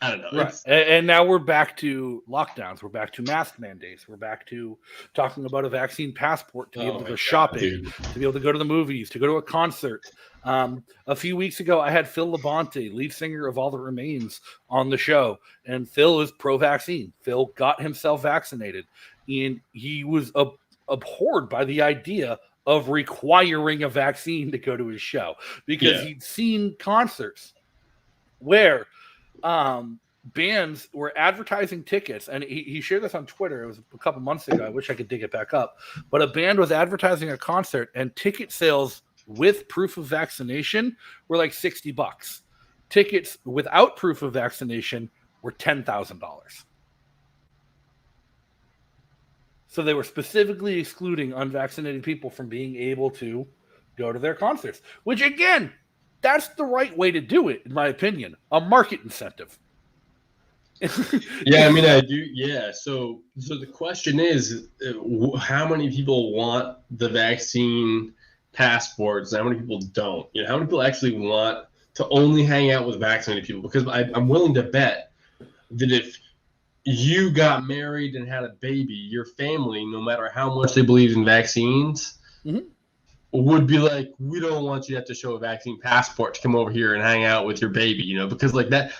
B: I don't know.
A: Right. And now we're back to lockdowns. We're back to mask mandates. We're back to talking about a vaccine passport to be able to go shopping, to be able to go to the movies, to go to a concert. A few weeks ago, I had Phil Labonte, lead singer of All That Remains, on the show. And Phil is pro-vaccine. Phil got himself vaccinated. And he was abhorred by the idea of requiring a vaccine to go to his show because he'd seen concerts where bands were advertising tickets, and he shared this on Twitter. It was a couple months ago. I wish I could dig it back up, but a band was advertising a concert, and ticket sales with proof of vaccination were like $60. Tickets without proof of vaccination were $10,000. So they were specifically excluding unvaccinated people from being able to go to their concerts, which, again, that's the right way to do it, in my opinion. A market incentive.
B: Yeah, I mean, I do. Yeah. So the question is, how many people want the vaccine passports? And how many people don't? How many people actually want to only hang out with vaccinated people? Because I'm willing to bet that if you got married and had a baby, your family, no matter how much they believe in vaccines, would be like, we don't want you to have to show a vaccine passport to come over here and hang out with your baby, because like that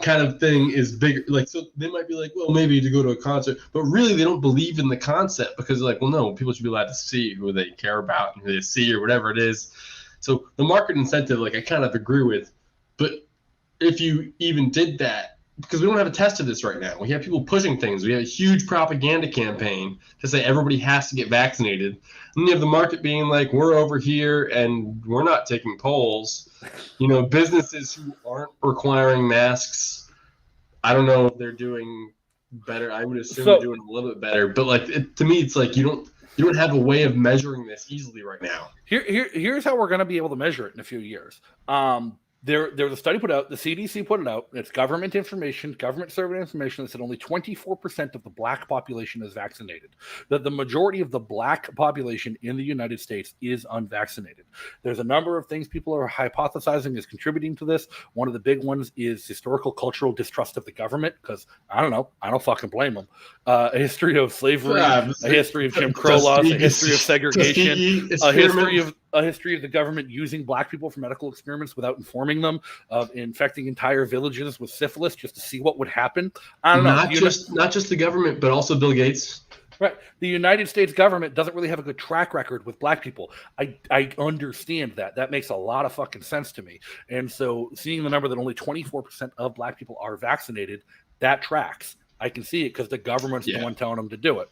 B: kind of thing is bigger. Like, so they might be like, well, maybe to go to a concert, but really they don't believe in the concept because like, well, no, people should be allowed to see who they care about and who they see or whatever it is. So the market incentive, like I kind of agree with, but if you even did that, because we don't have a test of this right now. We have people pushing things. We have a huge propaganda campaign to say everybody has to get vaccinated. And you have the market being like, we're over here and we're not taking polls. Businesses who aren't requiring masks, I don't know if they're doing better. I would assume they're doing a little bit better. But like to me, it's like you don't have a way of measuring this easily right now.
A: Here's how we're going to be able to measure it in a few years. There was a study put out, the CDC put it out, it's government information, government survey information that said only 24% of the black population is vaccinated. That the majority of the black population in the United States is unvaccinated. There's a number of things people are hypothesizing is contributing to this. One of the big ones is historical cultural distrust of the government, because I don't fucking blame them. A history of slavery, a history of Jim Crow laws, a history of segregation, a history of the government using black people for medical experiments without informing them, of infecting entire villages with syphilis just to see what would happen. I don't know.
B: Not just the government, but also Bill Gates.
A: Right. The United States government doesn't really have a good track record with black people. I understand that. That makes a lot of fucking sense to me. And so seeing the number that only 24% of black people are vaccinated, that tracks. I can see it because the government's the one telling them to do it.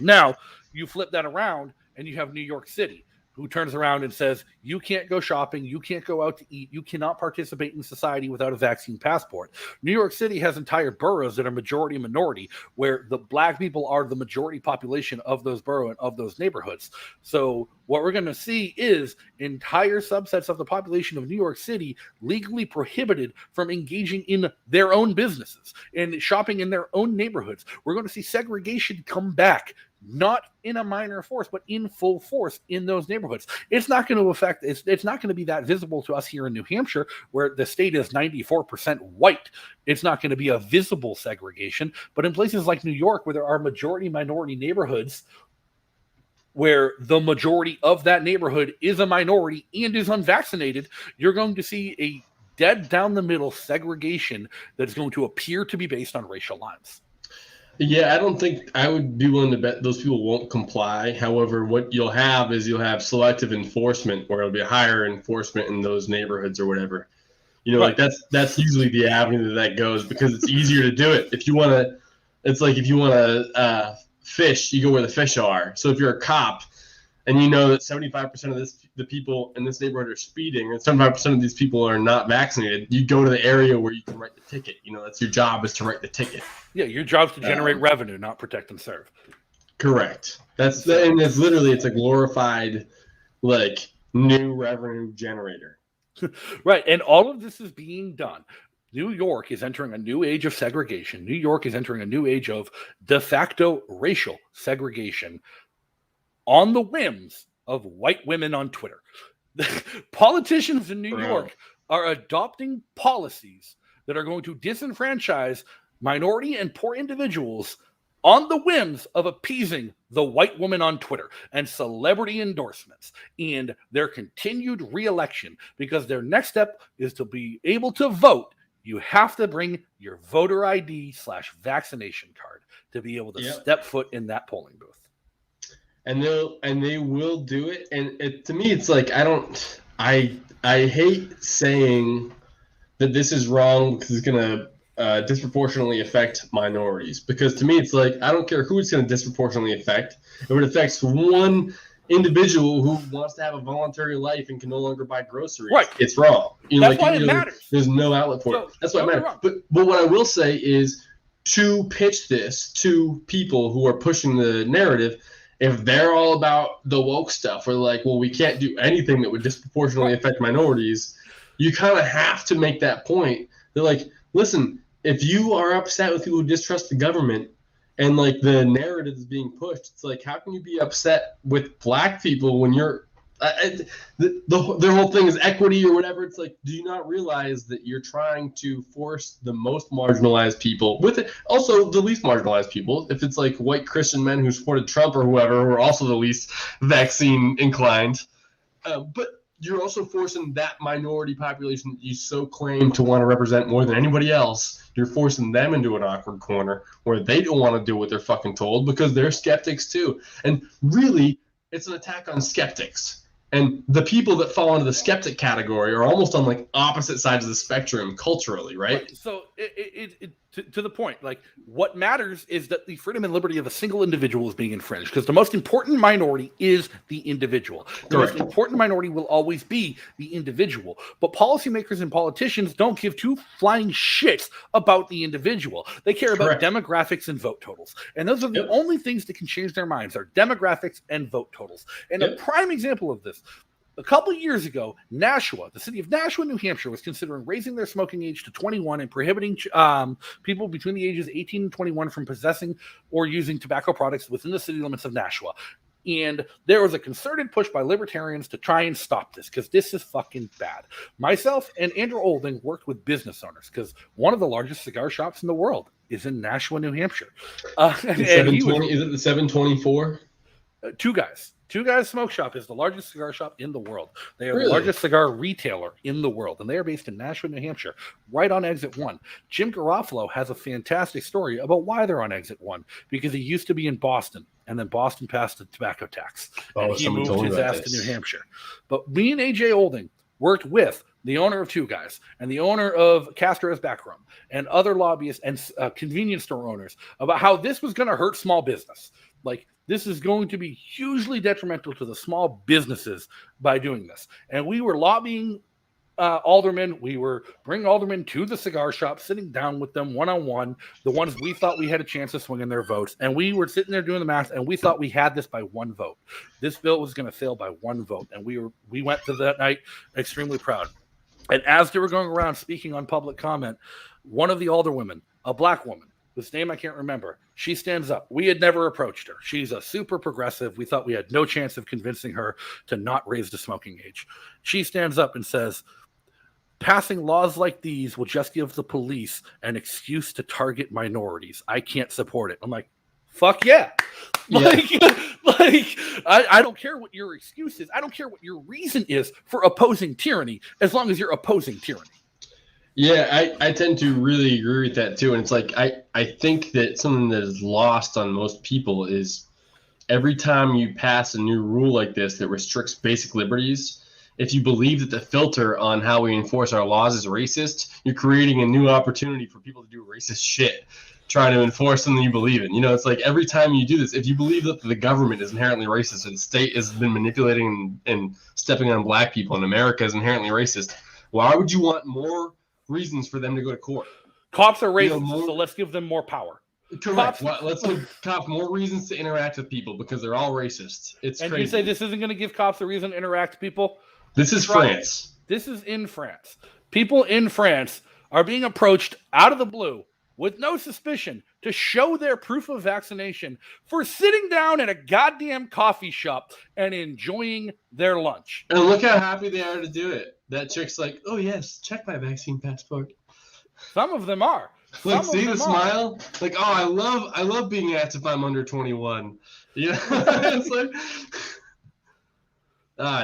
A: Now, you flip that around and you have New York City. who turns around and says, you can't go shopping, you can't go out to eat, you cannot participate in society without a vaccine passport. New York City has entire boroughs that are majority minority, where the black people are the majority population of those boroughs and of those neighborhoods. So what we're going to see is entire subsets of the population of New York City legally prohibited from engaging in their own businesses and shopping in their own neighborhoods. We're going to see segregation come back, not in a minor force, but in full force in those neighborhoods. It's not going to affect, it's not going to be that visible to us here in New Hampshire, where the state is 94% white. It's not going to be a visible segregation, but in places like New York, where there are majority minority neighborhoods, where the majority of that neighborhood is a minority and is unvaccinated, you're going to see a dead down the middle segregation that is going to appear to be based on racial lines.
B: Yeah, I don't think I would be willing to bet those people won't comply. However, what you'll have selective enforcement, where it'll be higher enforcement in those neighborhoods or whatever. Like that's usually the avenue that goes, because it's easier to do it. If you want to, it's like if you want to fish, you go where the fish are. So if you're a cop and you know that 75% of the people in this neighborhood are speeding, and 75% of these people are not vaccinated, you go to the area where you can write the ticket. That's your job, is to write the ticket.
A: Yeah, your job's to generate revenue, not protect and serve.
B: Correct. And it's literally, it's a glorified, like, new revenue generator.
A: Right, and all of this is being done. New York is entering a new age of segregation. New York is entering a new age of de facto racial segregation on the whims of white women on Twitter. Politicians in New York are adopting policies that are going to disenfranchise minority and poor individuals on the whims of appeasing the white woman on Twitter and celebrity endorsements and their continued re-election, because their next step is to be able to vote. You have to bring your voter ID/vaccination card to be able to step foot in that polling booth.
B: And they will do it. And to me, it's like, I hate saying that this is wrong because it's going to disproportionately affect minorities, because to me it's like, I don't care who it's going to disproportionately affect. If it affects one individual who wants to have a voluntary life and can no longer buy groceries,
A: right,
B: it's wrong.
A: That's why it matters.
B: There's no outlet for it. That's why it matters. But what I will say is, to pitch this to people who are pushing the narrative, if they're all about the woke stuff, or like, well, we can't do anything that would disproportionately affect minorities, you kind of have to make that point. They're like, listen, if you are upset with people who distrust the government and like the narrative is being pushed, it's like, how can you be upset with black people when you're their whole thing is equity or whatever? It's like, do you not realize that you're trying to force the most marginalized people, with it also the least marginalized people, if it's like white Christian men who supported Trump or whoever, who are also the least vaccine inclined, but you're also forcing that minority population that you so claim to want to represent more than anybody else. You're forcing them into an awkward corner where they don't want to do what they're fucking told, because they're skeptics too. And really, it's an attack on skeptics. And the people that fall into the skeptic category are almost on like opposite sides of the spectrum culturally, right?
A: So to the point, like, what matters is that the freedom and liberty of a single individual is being infringed, because the most important minority is the individual. The most important minority will always be the individual. But policymakers and politicians don't give two flying shits about the individual. They care about demographics and vote totals. And those are the only things that can change their minds, are demographics and vote totals. And a prime example of this, a couple of years ago, Nashua, the city of Nashua, New Hampshire, was considering raising their smoking age to 21 and prohibiting people between the ages 18 and 21 from possessing or using tobacco products within the city limits of Nashua. And there was a concerted push by libertarians to try and stop this, because this is fucking bad. Myself and Andrew Olding worked with business owners, because one of the largest cigar shops in the world is in Nashua, New Hampshire.
B: Is it the 724?
A: Two Guys Smoke Shop is the largest cigar shop in the world. They are the largest cigar retailer in the world, and they are based in Nashua, New Hampshire, right on Exit 1. Jim Garofalo has a fantastic story about why they're on Exit 1, because he used to be in Boston, and then Boston passed the tobacco tax, and he moved his ass to New Hampshire. But me and AJ Olding worked with the owner of Two Guys and the owner of Castro's Backroom and other lobbyists and convenience store owners about how this was going to hurt small business. Like, this is going to be hugely detrimental to the small businesses by doing this. And we were lobbying aldermen. We were bringing aldermen to the cigar shop, sitting down with them one-on-one, the ones we thought we had a chance of swinging their votes. And we were sitting there doing the math, and we thought we had this by one vote. This bill was going to fail by one vote. And we went to that night extremely proud. And as they were going around speaking on public comment, one of the alderwomen, a black woman, whose name I can't remember, she stands up. We had never approached her. She's a super progressive. We thought we had no chance of convincing her to not raise the smoking age. She stands up and says, passing laws like these will just give the police an excuse to target minorities. I can't support it. I'm like, fuck yeah. I don't care what your excuse is. I don't care what your reason is for opposing tyranny, as long as you're opposing tyranny.
B: Yeah, I tend to really agree with that too. And it's like, I think that something that is lost on most people is every time you pass a new rule like this that restricts basic liberties, if you believe that the filter on how we enforce our laws is racist, you're creating a new opportunity for people to do racist shit, trying to enforce something you believe in. You know, it's like every time you do this, if you believe that the government is inherently racist and the state has been manipulating and stepping on black people and America is inherently racist, why would you want more reasons for them to go to court?
A: Cops are racist, so let's give them more power.
B: Correct. Let's give cops more reasons to interact with people because they're all racist. It's
A: and
B: crazy.
A: You say this isn't going to give cops a reason to interact with people?
B: This is France.
A: This is in France. People in France are being approached out of the blue with no suspicion to show their proof of vaccination for sitting down at a goddamn coffee shop and enjoying their lunch.
B: And look how happy they are to do it. That chick's like, oh yes, check my vaccine passport.
A: Some of them are.
B: Like, see the smile? Like, oh, I love being asked if I'm under 21. Yeah, it's like,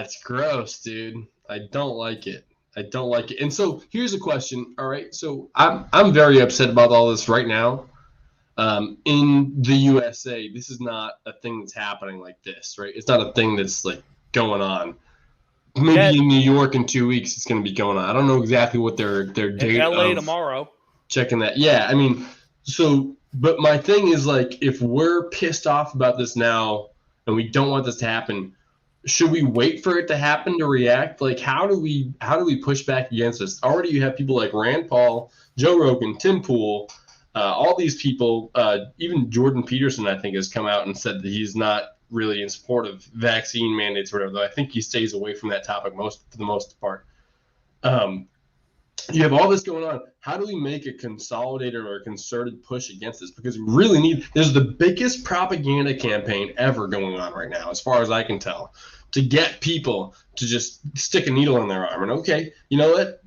B: it's gross, dude. I don't like it. And so here's a question. All right, so I'm very upset about all this right now. In the USA, this is not a thing that's happening like this, right? It's not a thing that's like going on. Maybe in New York in 2 weeks it's going to be going on. I don't know exactly what their date.
A: In LA tomorrow.
B: Checking that. Yeah, I mean, so, but my thing is like, if we're pissed off about this now and we don't want this to happen, should we wait for it to happen to react? Like, how do we push back against this? Already you have people like Rand Paul, Joe Rogan, Tim Pool, all these people, even Jordan Peterson, I think, has come out and said that he's not really in support of vaccine mandates or whatever, though I think he stays away from that topic for the most part. You have all this going on. How do we make a consolidated or a concerted push against this? Because we really there's the biggest propaganda campaign ever going on right now, as far as I can tell, to get people to just stick a needle in their arm. And okay, you know what?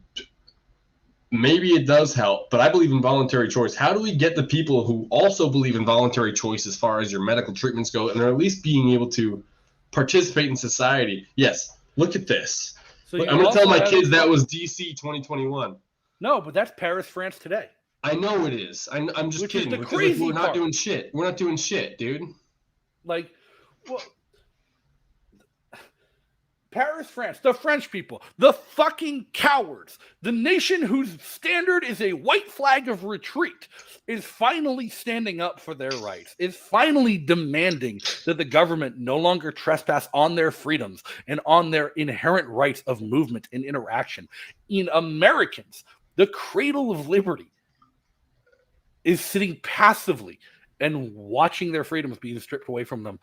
B: Maybe it does help, but I believe in voluntary choice. How do we get the people who also believe in voluntary choice as far as your medical treatments go, and they're at least being able to participate in society? Yes, look at this. So I'm going to tell my kids that was DC 2021.
A: No, but that's Paris, France today.
B: I know it is. I'm just kidding.
A: Is the crazy
B: we're not doing shit. We're not doing shit, dude.
A: Like, well, Paris, France, the French people, the fucking cowards, the nation whose standard is a white flag of retreat, is finally standing up for their rights, is finally demanding that the government no longer trespass on their freedoms and on their inherent rights of movement and interaction. In Americans, the cradle of liberty is sitting passively and watching their freedoms being stripped away from them,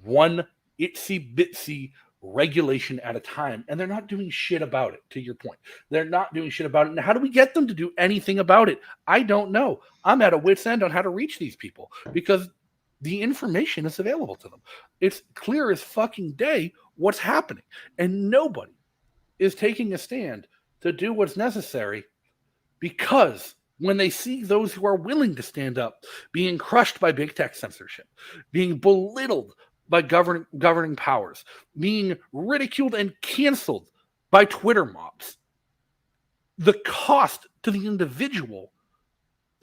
A: one itsy-bitsy regulation at a time, and they're not doing shit about it. To your point, they're not doing shit about it. And how do we get them to do anything about it? I don't know. I'm at a wit's end on how to reach these people because the information is available to them. It's clear as fucking day what's happening, and nobody is taking a stand to do what's necessary, because when they see those who are willing to stand up being crushed by big tech censorship, being belittled by governing powers, being ridiculed and canceled by Twitter mobs, the cost to the individual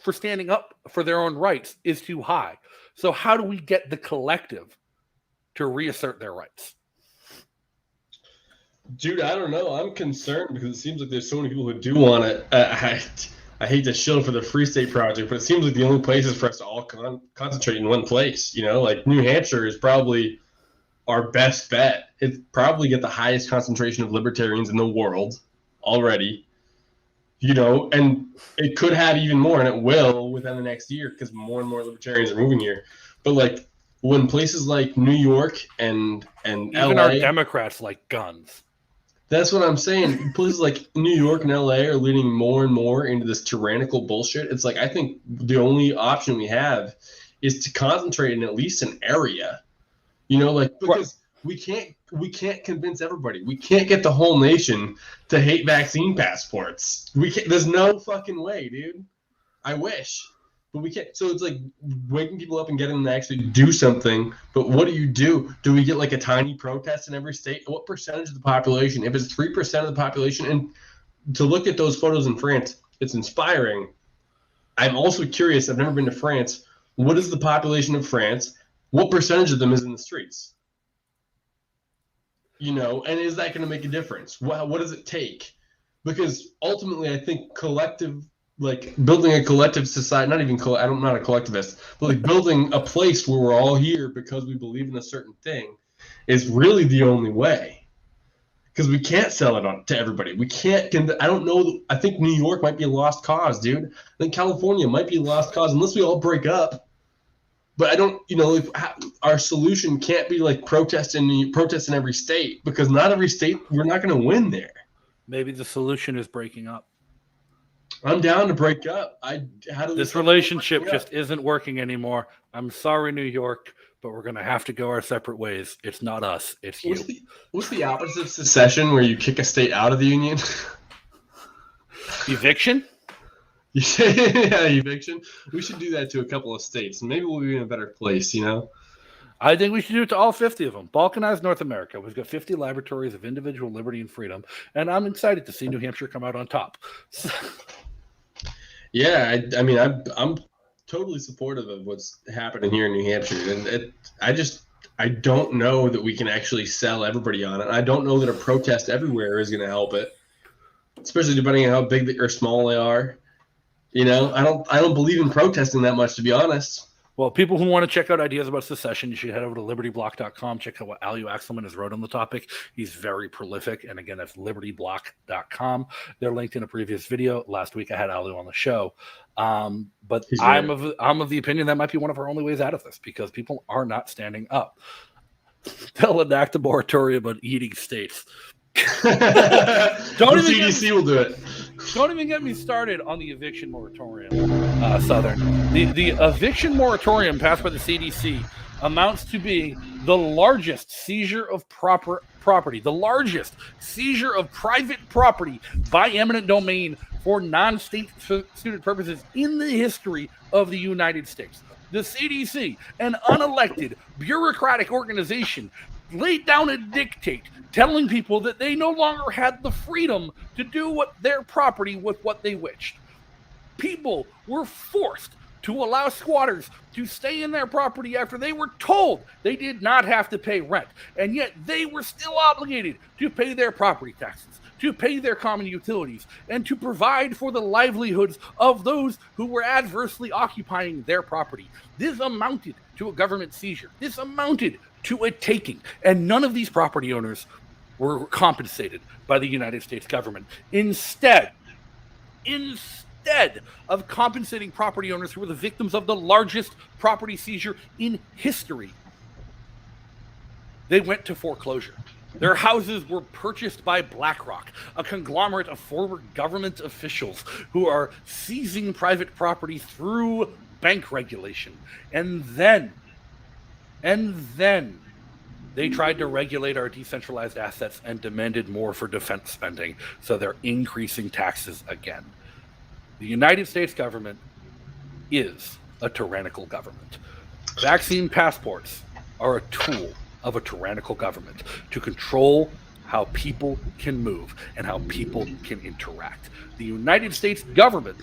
A: for standing up for their own rights is too high. So how do we get the collective to reassert their rights? Dude,
B: I don't know. I'm concerned because it seems like there's so many people who do want it. I hate to shill for the Free State Project, but it seems like the only places for us to all concentrate in one place. Like New Hampshire is probably our best bet. It's probably get the highest concentration of libertarians in the world already. And it could have even more, and it will within the next year because more and more libertarians are moving here. But like when places like New York and
A: even
B: LA,
A: our Democrats like guns.
B: That's what I'm saying. Places like New York and LA are leaning more and more into this tyrannical bullshit. It's like I think the only option we have is to concentrate in at least an area. Because we can't convince everybody. We can't get the whole nation to hate vaccine passports. We can't. There's no fucking way, dude. I wish. But we can't. So it's like waking people up and getting them to actually do something. But what do? Do we get like a tiny protest in every state? What percentage of the population? If it's 3% of the population, and to look at those photos in France, it's inspiring. I'm also curious. I've never been to France. What is the population of France? What percentage of them is in the streets? And is that going to make a difference? What does it take? Because ultimately, I think building a collective society, I'm not a collectivist, but like building a place where we're all here because we believe in a certain thing is really the only way. Because we can't sell it on to everybody. We can't. I don't know. I think New York might be a lost cause, dude. I think California might be a lost cause unless we all break up. But I don't, if our solution can't be like protest in every state, because not every state, we're not going to win there.
A: Maybe the solution is breaking up.
B: I'm down to break up.
A: This relationship just isn't working anymore. I'm sorry, New York, but we're going to have to go our separate ways. It's not us. It's you.
B: What's the opposite of secession where you kick a state out of the union?
A: Eviction?
B: Yeah, eviction. We should do that to a couple of states, and maybe we'll be in a better place,
A: I think we should do it to all 50 of them. Balkanized North America. We've got 50 laboratories of individual liberty and freedom, and I'm excited to see New Hampshire come out on top.
B: Yeah, I'm totally supportive of what's happening here in New Hampshire, and I don't know that we can actually sell everybody on it. I don't know that a protest everywhere is going to help it, especially depending on how big or small they are. I don't believe in protesting that much, to be honest.
A: Well, people who want to check out ideas about secession, you should head over to libertyblock.com. Check out what Alu Axelman has wrote on the topic. He's very prolific. And again, that's libertyblock.com. They're linked in a previous video. Last week I had Alu on the show. But I'm of the opinion that might be one of our only ways out of this, because people are not standing up. They'll enact a moratorium on eating states.
B: CDC will do it.
A: Don't even get me started on the eviction moratorium, Southern. The eviction moratorium passed by the CDC amounts to being the largest seizure of property, the largest seizure of private property by eminent domain for non-state student purposes in the history of the United States. The CDC, an unelected bureaucratic organization, laid down a dictate telling people that they no longer had the freedom to do what their property with what they wished. People were forced to allow squatters to stay in their property after they were told they did not have to pay rent, and yet they were still obligated to pay their property taxes, to pay their common utilities, and to provide for the livelihoods of those who were adversely occupying their property. This amounted to a government seizure. This amounted to a taking, and none of these property owners were compensated by the United States government. Instead of compensating property owners who were the victims of the largest property seizure in history, they went to foreclosure. Their houses were purchased by BlackRock, a conglomerate of former government officials who are seizing private property through bank regulation. And then they tried to regulate our decentralized assets and demanded more for defense spending, so they're increasing taxes again. The United States government is a tyrannical government. Vaccine passports are a tool of a tyrannical government to control how people can move and how people can interact. The United States government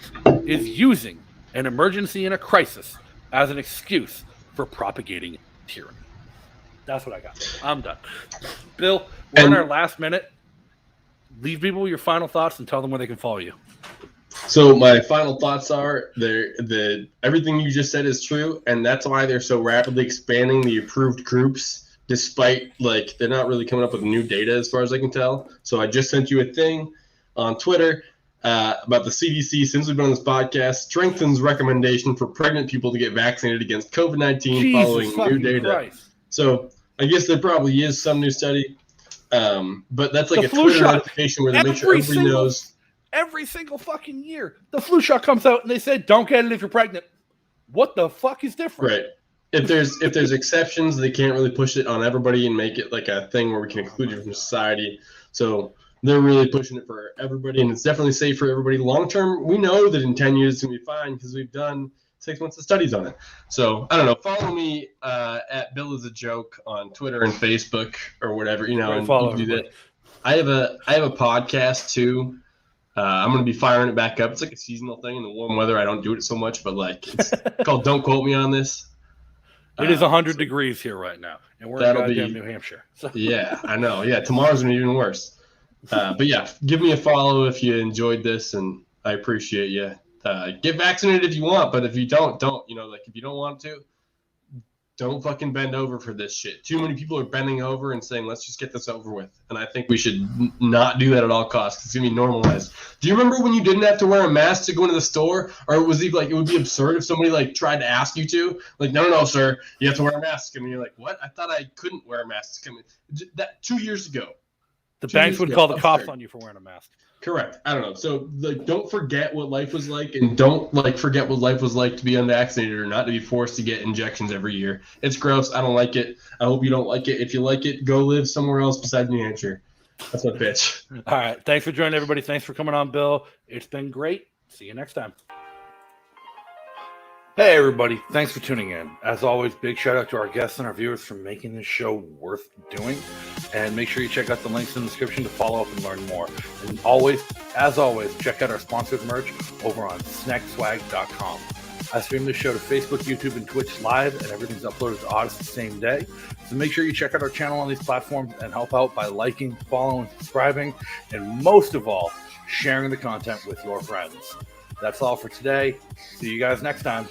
A: is using an emergency and a crisis as an excuse for propagating tyranny. That's what I got. I'm done. Bill, we're in our last minute. Leave people with your final thoughts and tell them where they can follow you.
B: So my final thoughts are everything you just said is true, and that's why they're so rapidly expanding the approved groups, despite like they're not really coming up with new data as far as I can tell. So I just sent you a thing on Twitter about the CDC, since we've been on this podcast, strengthens recommendation for pregnant people to get vaccinated against COVID-19 following new data.
A: Christ.
B: So I guess there probably is some new study, but that's like
A: The
B: a
A: flu
B: Twitter
A: shot.
B: notification where they make sure everybody knows.
A: Every single fucking year, the flu shot comes out and they say, don't get it if you're pregnant. What the fuck is different?
B: Right. If there's exceptions, they can't really push it on everybody and make it like a thing where we can exclude you from society. So they're really pushing it for everybody, and it's definitely safe for everybody. Long term, we know that in 10 years it's going to be fine because we've done 6 months of studies on it. So I don't know. Follow me at Bill is a Joke on Twitter and Facebook or whatever, and you can do that. I have a podcast too. I'm going to be firing it back up. It's like a seasonal thing. In the warm weather, I don't do it so much, but like it's called Don't Quote Me on This.
A: It is 100 degrees here right now, and we're in goddamn New Hampshire. So.
B: Yeah, I know. Yeah, tomorrow's going to be even worse. But yeah, give me a follow if you enjoyed this, and I appreciate you. Get vaccinated if you want, but if you don't. Like if you don't want to, don't fucking bend over for this shit. Too many people are bending over and saying, let's just get this over with. And I think we should not do that at all costs. It's going to be normalized. Do you remember when you didn't have to wear a mask to go into the store? Or was it like, it would be absurd if somebody like tried to ask you to? Like, no, sir, you have to wear a mask. And you're like, what? I thought I couldn't wear a mask. That 2 years ago.
A: The banks would call the cops on you for wearing a mask.
B: Correct. I don't know. So like, don't forget what life was like, and don't like forget what life was like to be unvaccinated or not to be forced to get injections every year. It's gross. I don't like it. I hope you don't like it. If you like it, go live somewhere else besides New Hampshire. That's my pitch.
A: All right. Thanks for joining, everybody. Thanks for coming on, Bill. It's been great. See you next time. Hey, everybody. Thanks for tuning in. As always, big shout out to our guests and our viewers for making this show worth doing. And make sure you check out the links in the description to follow up and learn more. And as always, check out our sponsored merch over on snackswag.com. I stream this show to Facebook, YouTube, and Twitch live, and everything's uploaded to Odyssey the same day. So make sure you check out our channel on these platforms and help out by liking, following, subscribing, and most of all, sharing the content with your friends. That's all for today. See you guys next time.